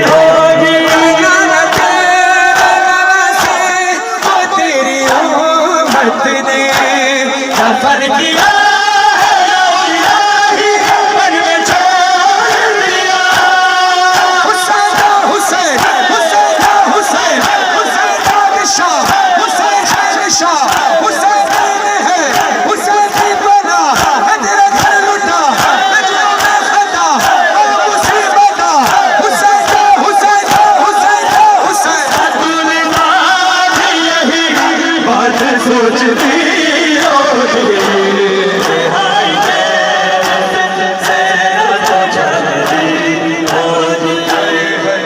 होगी तेरी उम्मत ने सफर किया सोचती होगी रिहाई कैद से ज़ैनब जल्दी होगी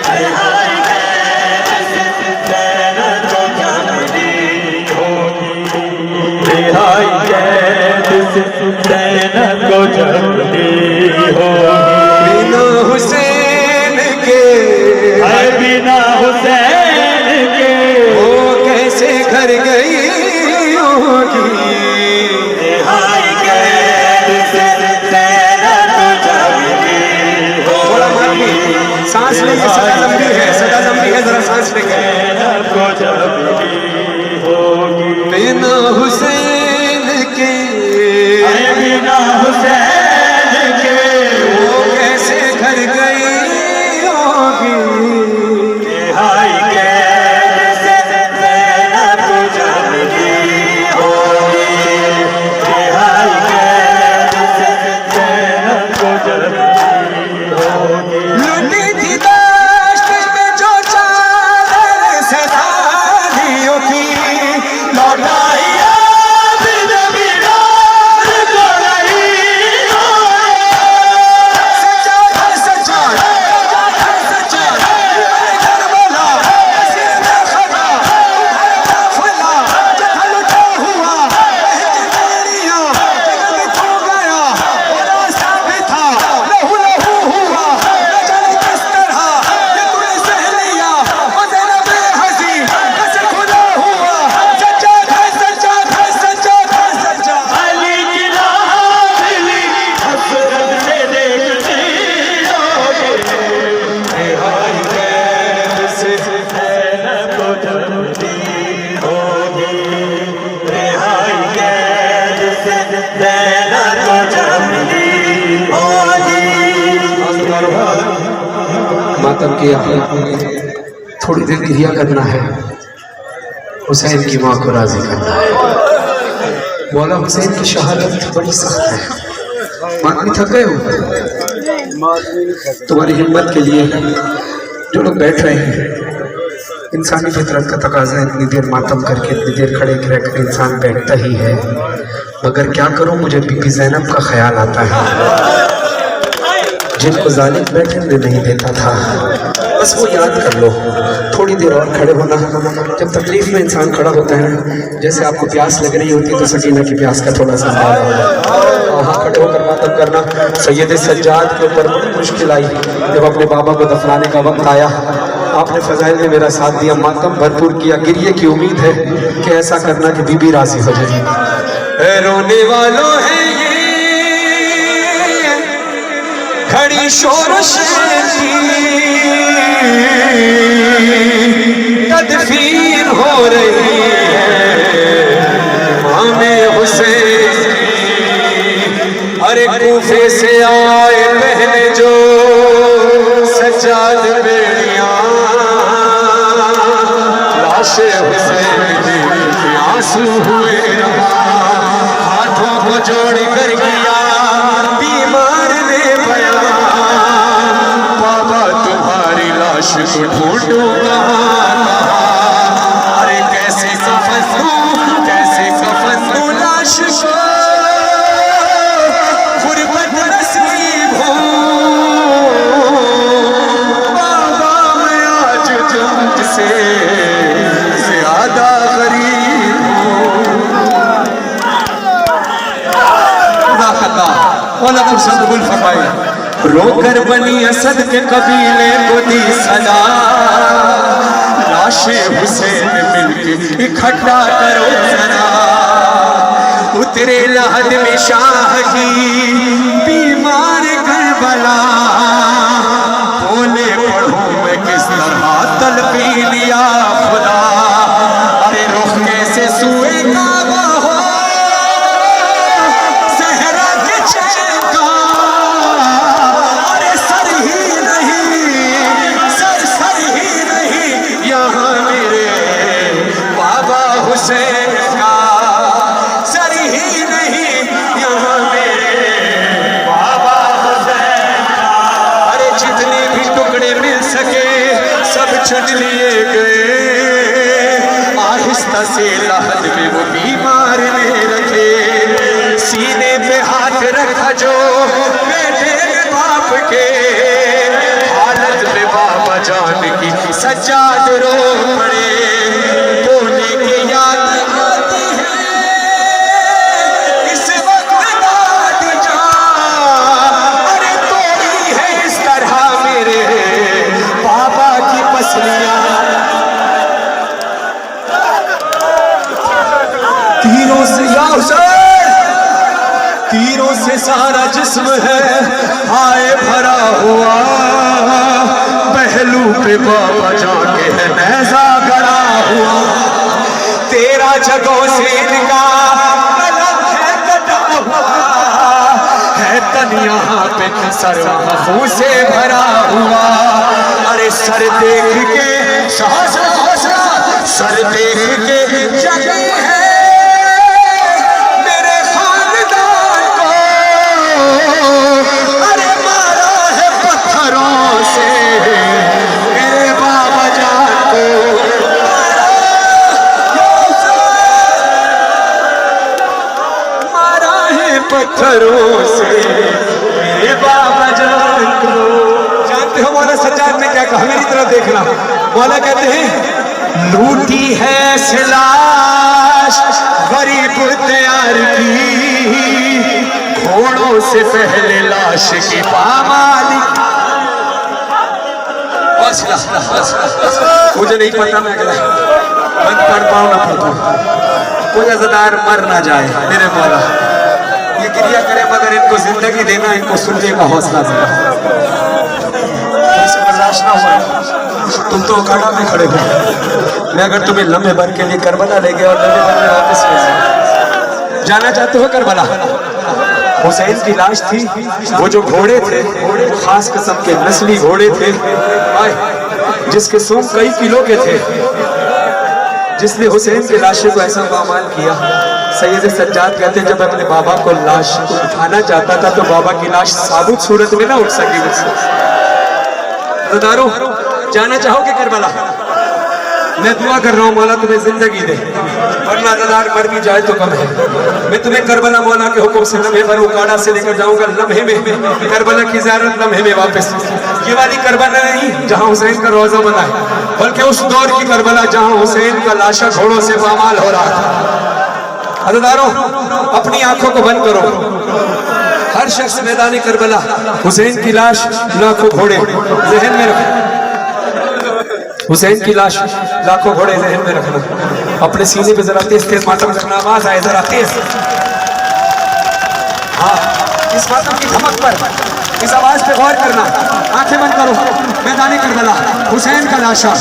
रिहाई कैद से ज़ैनब जल्दी होगी रिहाई कैद से ज़ैनब जल्दी होगी बिना हुसैन के बिना हुसैन के वो कैसे घर गई होगी रिहाई कैद से ज़ैनब जल्दी थोड़ा माफी सांस लेके सदा लंबी है जरा सांस लेके ज़ैनब जल्दी होगी बिना हुसैन के बिना हुसैन के वो कैसे घर गई होगी रिहाई कैद से ज़ैनब जल्दी होगी रिहाई कैद से ज़ैनब जल्दी होगी लुटी थी दाश्त में जो चादर से था मातम किया, थोड़ी देर क्रिया करना है, हुसैन की माँ को राजी करना है। मौला हुसैन की शहादत बड़ी सख्त है। मातमी थक गए हो? तुम्हारी हिम्मत के लिए जो लोग बैठ रहे हैं, इंसानी फितरत का तकाजा है, इतनी देर मातम करके इतनी देर खड़े रहकर इंसान बैठता ही है, मगर क्या करूं, मुझे बीबी ज़ैनब का ख्याल आता है जिनको जालिम बैठने नहीं देता था। बस वो याद कर लो, थोड़ी देर और खड़े होना। जब तकलीफ में इंसान खड़ा होता है, जैसे आपको प्यास लग रही होती है तो सकीना की प्यास का थोड़ा सा अंदाजा होगा। वहाँ खड़े होकर मातम करना। सैयद सज्जाद के ऊपर बड़ी मुश्किल आई जब अपने बाबा को दफनाने का वक्त आया। आपने फजाइल में मेरा साथ दिया, मातम भरपूर किया। गिरिए की उम्मीद है कि ऐसा करना कि बीबी राजी हो जाए। रोने वालों है ये खड़ी शोरश की, तदफीन हो रही है इमामे हुसैन की। अरे कूफे से आए पहले जो सज्जाद बेड़ियां, लाशे हुसैन की आंसू हुए रहा, हाथों को जोड़ कर किया बीमार ने बयान, बाबा तुम्हारी लाश को ढूंढूंगा। अरे कैसे कफन दूं लाश को, गुर्बत नसीब हो बाबा, मैं आज तुमसे ज्यादा गरीब हूँ। रोकर बनी असद के कबीले को दी सदा, लाशे हुसैन मिलके इकट्ठा करो जरा, उतरे लहद में शाह की बीमार करबला, बोले पढ़ो मैं किस तरह तलबीन या खुदा। अरे रुख कैसे सुए काबा हो सहरा के चैन का, अरे सर ही नहीं यहाँ मेरे बाबा हुसैन का, सर ही नहीं यहाँ मेरे बाबा हुसैन का। अरे जितने भी टुकड़े मिल सके सब चुन लिए गए, आहिस्ता से लहद में वो बीमार ने रखे, सीने पे हाथ रखा जो बेटे बाप के, हालत में बाबा जान की सज्जाद रो पड़े, बोले की याद आती है इस वक्त बात जा, अरे तोड़ी है इस तरह मेरे बाबा की पसलियां। तीरों से या हुसैन, तीरों से सारा जिस्म है हाय भरा हुआ, पहलू पे बाबा जाके है नेज़ा गड़ा हुआ, तेरा जगहों से इनका कलम है कटा हुआ, है तन यहाँ पे सर खून से भरा हुआ। अरे सर देख के सर देख के जगे है मेरे खानदान को, अरे मारा है पत्थरों से मेरे बाबा जान को, मारा है पत्थरों से मेरे बाबा जान को। जानते हो मौला सज्जाद ने क्या कहा? मेरी तरफ देखना। मौला कहते हैं लूटी है लाश गरीब तैयार की, घोड़ों से पहले लाश की पामाली। मुझे नहीं पता मैं पढ़ पाऊँ ना पढ़ पाऊँ, कोई अज़दार मर ना जाए मेरे मौला, ये क्रिया करे मगर इनको जिंदगी देना, इनको सुनने का हौसला देना, बर्दाश्त ना हुआ। तुम तो अखाड़ा में खड़े हो, मैं अगर तुम्हें लम्हे भर के लिए करबला ले गया और लम्हे भर में वापस ले जाना चाहते हो करबला, हुसैन की लाश थी, वो जो घोड़े थे खास किस्म के नस्ली घोड़े थे जिसके सूंड कई किलो के थे, जिसने हुसैन की लाशों को ऐसा पामाल किया। सैयद सज्जाद कहते जब अपने बाबा को लाश को उठाना चाहता था तो बाबा की लाश साबुत सूरत में ना उठ सकी मुझसे। जाना चाहोगे करबला? मैं दुआ कर रहा हूँ मौला तुम्हें जिंदगी दे, वरना अज़ादार मर भी जाए तो कम है। मैं तुम्हें करबला मौला के हुक्म से लम्हे पर उकाड़ा से लेकर जाऊंगा, लम्हे में करबला की ज़ियारत, लम्हे में वापस। ये वाली करबला नहीं जहाँ हुसैन का रोजा बना है, बल्कि उस दौर की करबला जहाँ हुसैन का लाशा घोड़ों से पामाल हो रहा था। अज़ादारों, अपनी आंखों को बंद करो। हर शख्स मैदान करबला हुसैन की लाश, लाखों घोड़े ज़हन में रखो। हुसैन की लाश, लाखों घोड़े ज़हन में रखना। अपने सीने पे जरा तेज तेज मातम करना, आवाज आए जरा तेज। हाँ, इस मातम की धमक पर, इस आवाज पे गौर करना। आंखें बंद करो। मैदान करबला हुसैन का लाशा,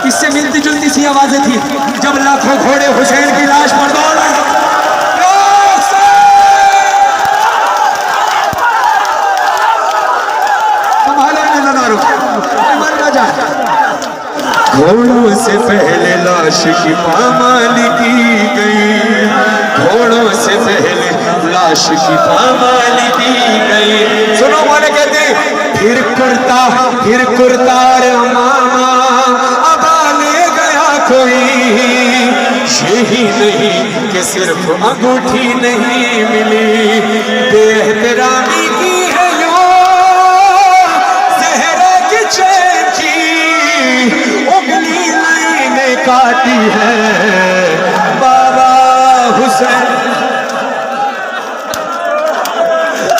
इससे मिलती जुलती सी आवाजें थी जब लाखों घोड़े हुसैन की लाश पर दौड़ आए। मर ना जाए। घोड़ों से पहले लाश की पामाल की गई, घोड़ों से पहले लाश की पामाल की गई। सुनो वाले कहते फिर कुर्ता रे मामा अबा ले गया कोई, यही नहीं कि सिर्फ अंगूठी नहीं मिली, बेहतरामी की है यो ज़हरा की चैन की उंगली मैंने काटी है बाबा हुसैन।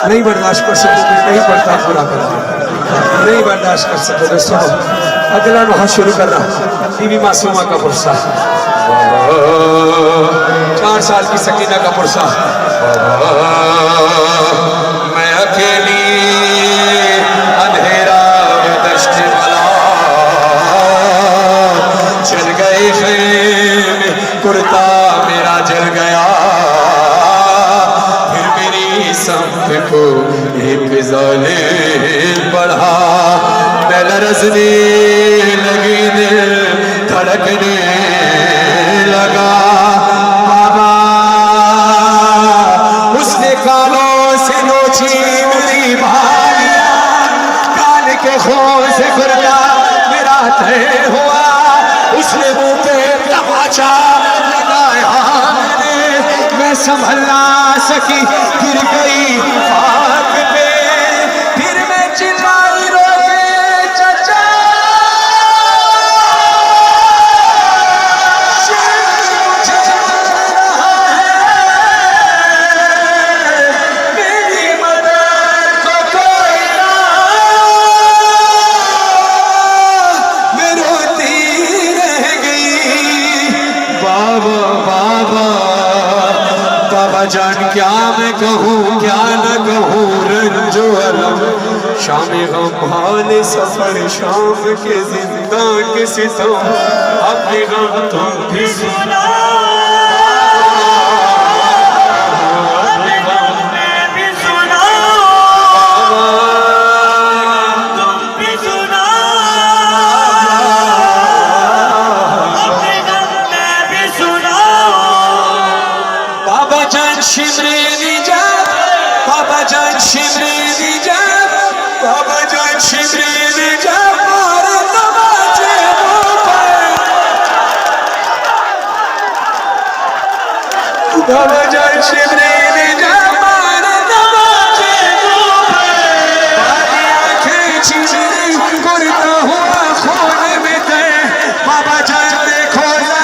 नहीं बर्दाश्त कर सकोगे, नहीं पड़ता पूरा करना, नहीं बर्दाश्त कर सकोगे। सुनो अगला नुहा शुरू कर रहा। बीवी मासूमा का पुरसा, 4 साल की सकीना का पुरसा। मैं अकेली अंधेरा दश्त वाला, चल गए खेम कुर्ता मेरा जल गया, फिर मेरी समत को एक ज़ालिम बढ़ा, मैं लरज़ने लगी दिल धड़कने लगा। बाबा उसने कानों से नोची मेरी भालियां, कान के खून से कुर्ता मेरा तय हुआ, उसने मुंह पे तमाचा लगाया मैंने, मैं संभल ना सकी गिर गई आग पे, फिर मैं चिल्लाई रोके चचा जान क्या मैं कहूँ क्या न कहूँ, रंजो अलम शाम गम हाल सफर शाम के जिंदा के सितम, अपने गम तुम भी सुना, अपने गम मैं भी सुना, तुम भी सुना, अपने गम मैं भी सुना। बाबा जान शिमरे निजात, बाबा जान शिमरे निजात, बाबा जान शिमरे निजात, मारे तमाचे मुँह पर, बाबा जान शिमरे निजात, मारे तमाचे मुँह पर, बाकी आँखें चीज़ें कुर्ता हुआ खून में तय। बाबा जान देखो जरा,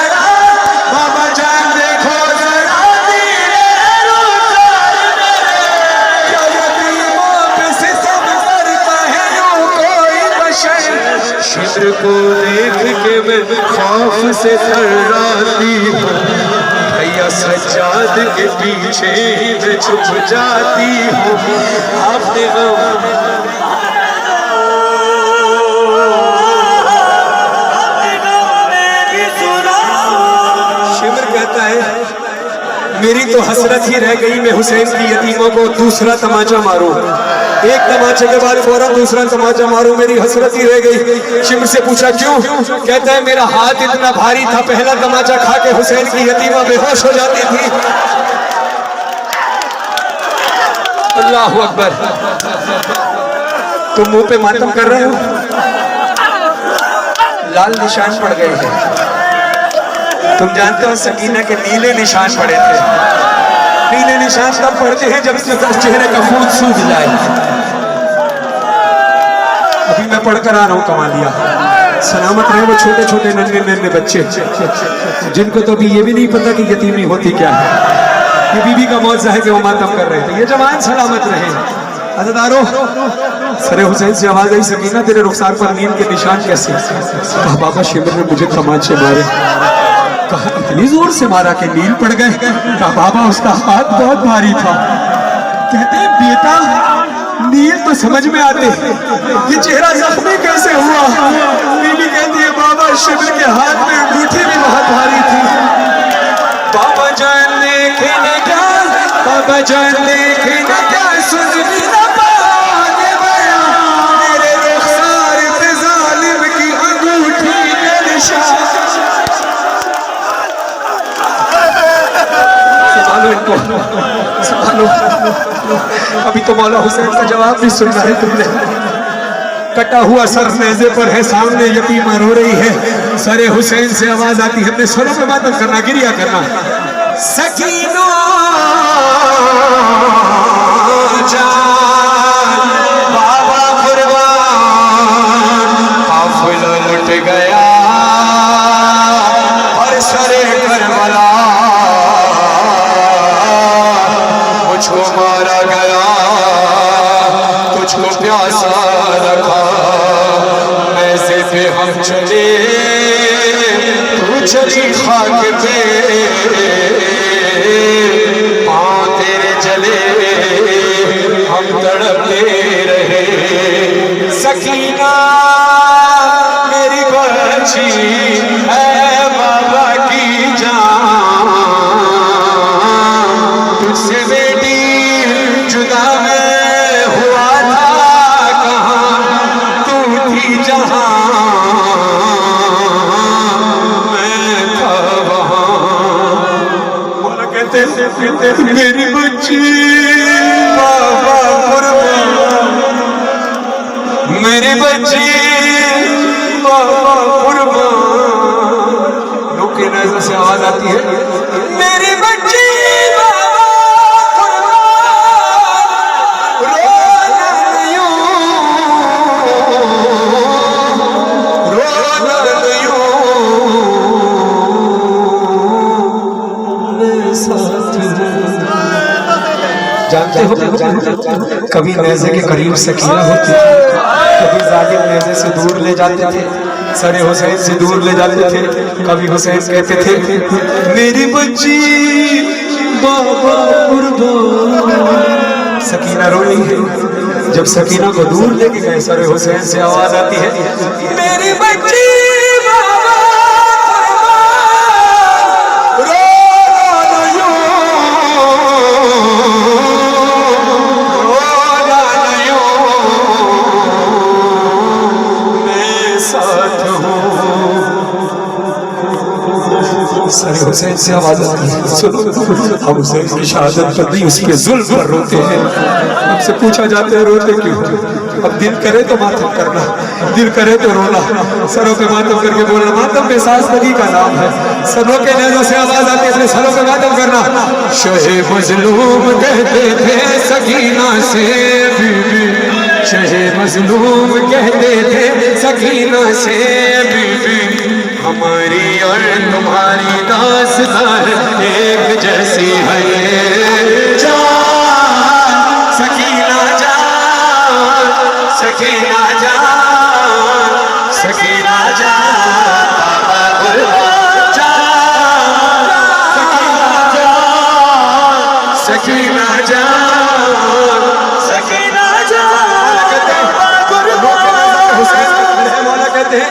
बाबा जान देखो जरा, शिमर को देख के मैं खौफ से थर्राती हूँ, भैया सज्जाद के पीछे मैं छुप जाती हूँ, आपने शिमर कहता है मेरी तो हसरत ही रह गई मैं हुसैन की यतीमों को दूसरा तमाचा मारूं। एक तमाचे के बाद फौरन दूसरा तमाचा मारूं, मेरी हसरत ही रह गई। शिम्र से पूछा क्यों? कहता है मेरा हाथ इतना भारी था, पहला तमाचा खा के हुसैन की यतीमा बेहोश हो जाती थी। अल्लाह अकबर। तुम मुंह पे मातम कर रहे हो, लाल निशान पड़ गए हैं। तुम जानते हो सकीना के नीले निशान पड़े थे। नीले निशान तब पड़ते हैं जब चेहरे का खून सूख जाए। अभी मैं पढ़कर आ रहा हूँ कमालिया। सलामत रहे वो छोटे छोटे नन्हे नन्हे बच्चे जिनको तो अभी ये भी नहीं पता कि यतीमी होती क्या है। ये बीबी का मौजा है कि वो मातम कर रहे थे। ये जवान सलामत रहे। अज़ादारों, सरे हुसैन से आवाज आई, सकीना तेरे रुखसार पर नील के निशान कैसे? कहा बाबा शिमर ने मुझे तमाचे मारे। कहा इतनी जोर से मारा कि नील पड़ गए? कहा बाबा उसका हाथ बहुत भारी था। कहते हैं बेटा नील तो समझ में आते, ये चेहरा जख्मी कैसे हुआ? बीबी कहती है बाबा शिमर के हाथ में अंगूठी भी बहुत भारी थी। बाबा जान देखने क्या, बाबा जान देखने क्या, सुन भी ना पाए मेरे रुखसार पे जालिम की अंगूठी के निशान। संभालो इनको, संभालो। अभी तो मौला हुसैन का जवाब भी सुनना है तुमने। कटा हुआ सर नेज़े पर है, सामने यतीमा रो रही है। सरे हुसैन से आवाज आती है, अपने स्वरों पे मातम करना, गिरिया करना। सकीना जान बाबा कुर्बान, काफिला लुट गया और सरे करबला मुझको मारा गया, तुझको प्यासा रखा। ऐसे पे हम चले, तू चली खाक पे, पाँव तेरे जले हम तड़पते रहे। सकीना मेरी बच्ची है बाबा की जान, तुझसे बेटी जुदा मैं हुआ था कहाँ, तू थी जहाँ मैं था वहाँ। कहते मेरी बच्ची बाबा कुर्बान, मेरी बच्ची बाबा कुर्बान। लोग के नजर से आवाज आती है, मेरी बच्ची बाबा कुर्बान, रोना यूं, रोना यूं मेरे साथ। जानते हो कभी नेज़े के करीब सकीना होती थी, कभी जालिम नेज़े से दूर ले जाते थे, सरे हुसैन से दूर ले जाते थे। कभी हुसैन कहते थे मेरी बच्ची बाबा कुर्बान। सकीना रो रही है। जब सकीना को दूर लेके गए, सरे हुसैन से आवाज आती है, मेरी बच्ची बाबा सरे हुसैन से आवाज आती है, सुनो हम हुसैन की शहादत पर नहीं उसके जुल्म पर रोते हैं। हमसे पूछा जाता है रोते क्यों? अब दिल करे तो मातम करना, दिल करे तो रोना, सरों पे मातम करके बोलना। मातम बेसाज़गी का नाम है। सरों के नज़रों से आवाज आती है, अपने सरों पे मातम करना। शहे मजलूम कहते थे सकीना से बीबी, शहे मजलूम कहते थे सकीना से बीबी, हमारी और तुम्हारी दास्तान एक जैसी है। जान सकीना जान, सकीना जान, सकीना जान, बाबा कुर्बान जान, सकीना जान, सकीना जान, सकीना जान, बाबा कुर्बान। हुसैन मौला कहते हैं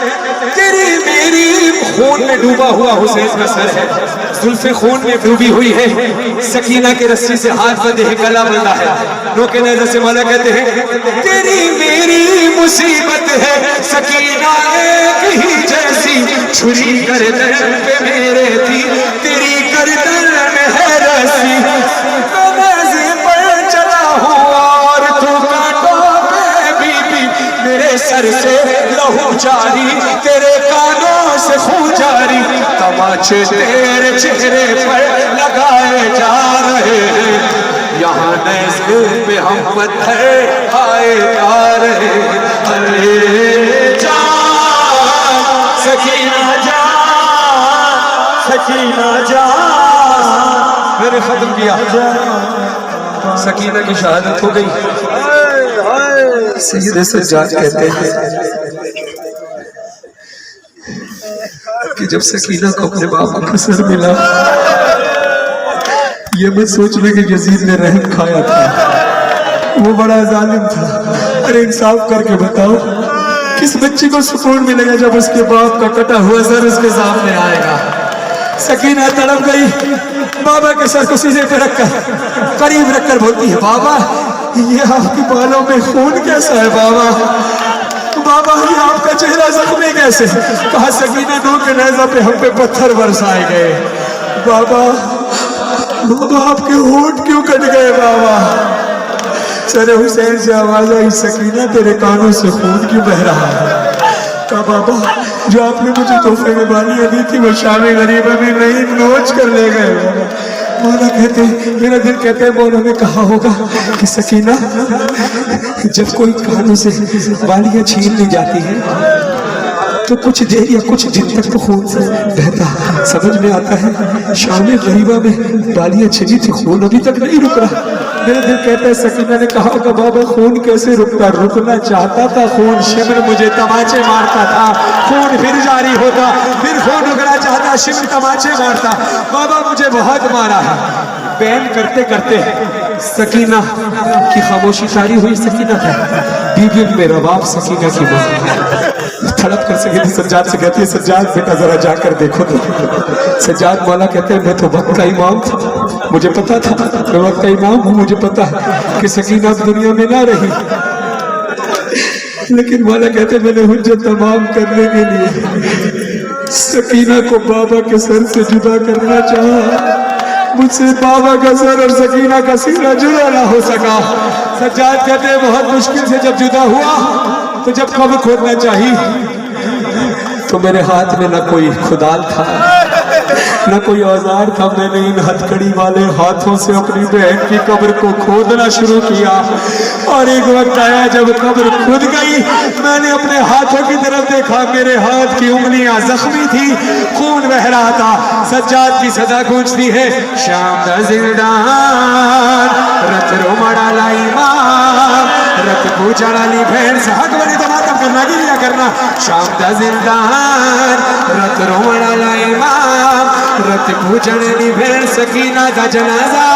तेरी मेरी खून में डूबी डूबा हुआ हुसैन का सर है, जुल्फे खून में डूबी हुई है, सकीना के रस्सी से हाथ बंधे है, गला बंधा है। नोके नजर से मौला कहते हैं तेरी मेरी मुसीबत है सकीना एक ही जैसी, छुरी गर्दन पे मेरे थी तेरी गर्दन में है रस्सी, मैं पर चला हूँ और तू कांटों पे बीबी, मेरे सर से लहू जारी तेरे कानों से खून जारी, तमाचे तेरे चेहरे पर लगाए जा रहे हैं, यहाँ नैज़े पे हम पत्थर आए जा रहे हैं। अरे जान सकीना जान, सकीना जान, मैंने खत्म किया, सकीना की शहादत हो गई। सैयद सज्जाद कहते हैं कि जब सकीना को अपने बाबा का सर मिला, ये मत सोचना कि यजीद ने रहम खाया था, वो बड़ा जालिम था। अरे इंसाफ करके बताओ किस बच्ची को सुकून मिलेगा जब उसके बाप का कटा हुआ सर उसके सामने आएगा। सकीना तड़प गई, बाबा के सर को सीने पे रखकर करीब रखकर बोलती है बाबा ये आपके बालों में खून कैसा है बाबा, बाबा ये आपका चेहरा जख्मी कैसे। कहा सकीना नो के नेज़ा पे हम पे पत्थर बरसाए गए बाबा, बाबा आपके होंठ क्यों कट गए बाबा। सर हुसैन से आवाज आई सकीना तेरे कानों से खून क्यों बह रहा है। कहा बाबा जो आपने मुझे तोहफे में बालियां दी थी वो शामी गरीबा में नहीं नोच कर ले गए। मौला कहते मेरा दिल कहता है मौला ने कहा होगा कि सकीना जब कोई कानों से बालियां छीन ली जाती है तो कुछ देर या कुछ दिन तक तो खून से बहता समझ में आता है। शामी गरीबा में बालियां छिनी थी, खून अभी तक नहीं रुक रहा। मेरा दिल कहता है सकीना ने कहा होगा बाबा खून कैसे रुकता, रुकना चाहता था खून, शिमर मुझे तमाचे मारता था, खून फिर जारी होता, फिर खून रुकना चाहता, शिमर तमाचे मारता, बाबा मुझे बहुत मारा है। बयान करते करते सकीना की खामोशी तारी हुई। सकीना था बीबी में रबाब, सकीना की मां तड़प कर सकीना सज्जाद से कहती है सज्जाद बेटा जरा जाकर देखो तो। सज्जाद मौला कहते हैं मैं तो वक्त का इमाम था, मुझे पता था मैं वक्त का इमाम हूँ, मुझे पता है कि सकीना दुनिया में ना रही, लेकिन मौला कहते मैंने हुज्जत तमाम करने के लिए सकीना को बाबा के सर से जुदा करना चाहा। मुझसे बाबा का सर और सकीना का सीना जुड़ा ना हो सका। सज्जाद कहते हैं बहुत मुश्किल से जब जुदा हुआ तो जब कब्र खोदना चाहिए तो मेरे हाथ में ना कोई खुदाल था न कोई औजार था। मैंने इन हथकड़ी वाले हाथों से अपनी बहन की कब्र को खोदना शुरू किया और एक वक्त आया जब कब्र खुद गई, मैंने अपने हाथों की तरफ देखा, मेरे हाथ की उंगलियां जख्मी थी, खून बह रहा था। सज्जाद की सदा गूंजती है शाम दा जिंदान रत रोमड़ा लाई मां रत पूजा वाली बहन से हक बनी तो मातम करना गिरिया करना। शाम दा जिंदान रत रोमड़ा लाई मां रत पूजने भेड़ सकीना दा जनाजा।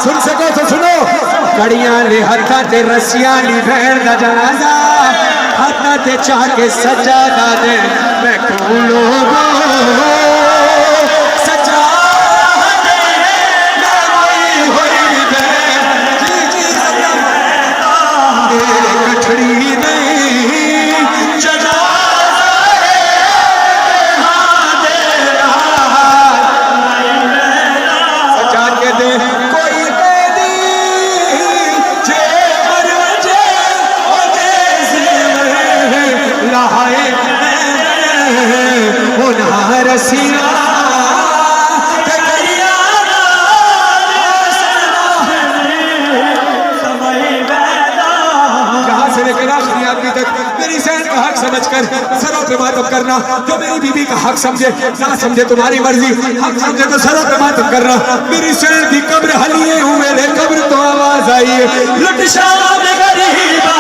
सुन सको तो सुनो कड़ियां ले हथा ते रस्सियां ली भेड़ दा जनाजा, हथा ते चाह के सजा दा दे मैं को लोगो सजा दे मैं वही होई भेड़ जी जी कठड़ी नहीं जनाजा समझकर सरों पे मातम करना। जो मेरी बीबी का हक समझे ना समझे तुम्हारी मर्जी, हक समझे तो सरों पे मातम करना। मेरी सैन की कब्र हलिए हुए कब्र तो आवाज आई लुट शाम गरीबा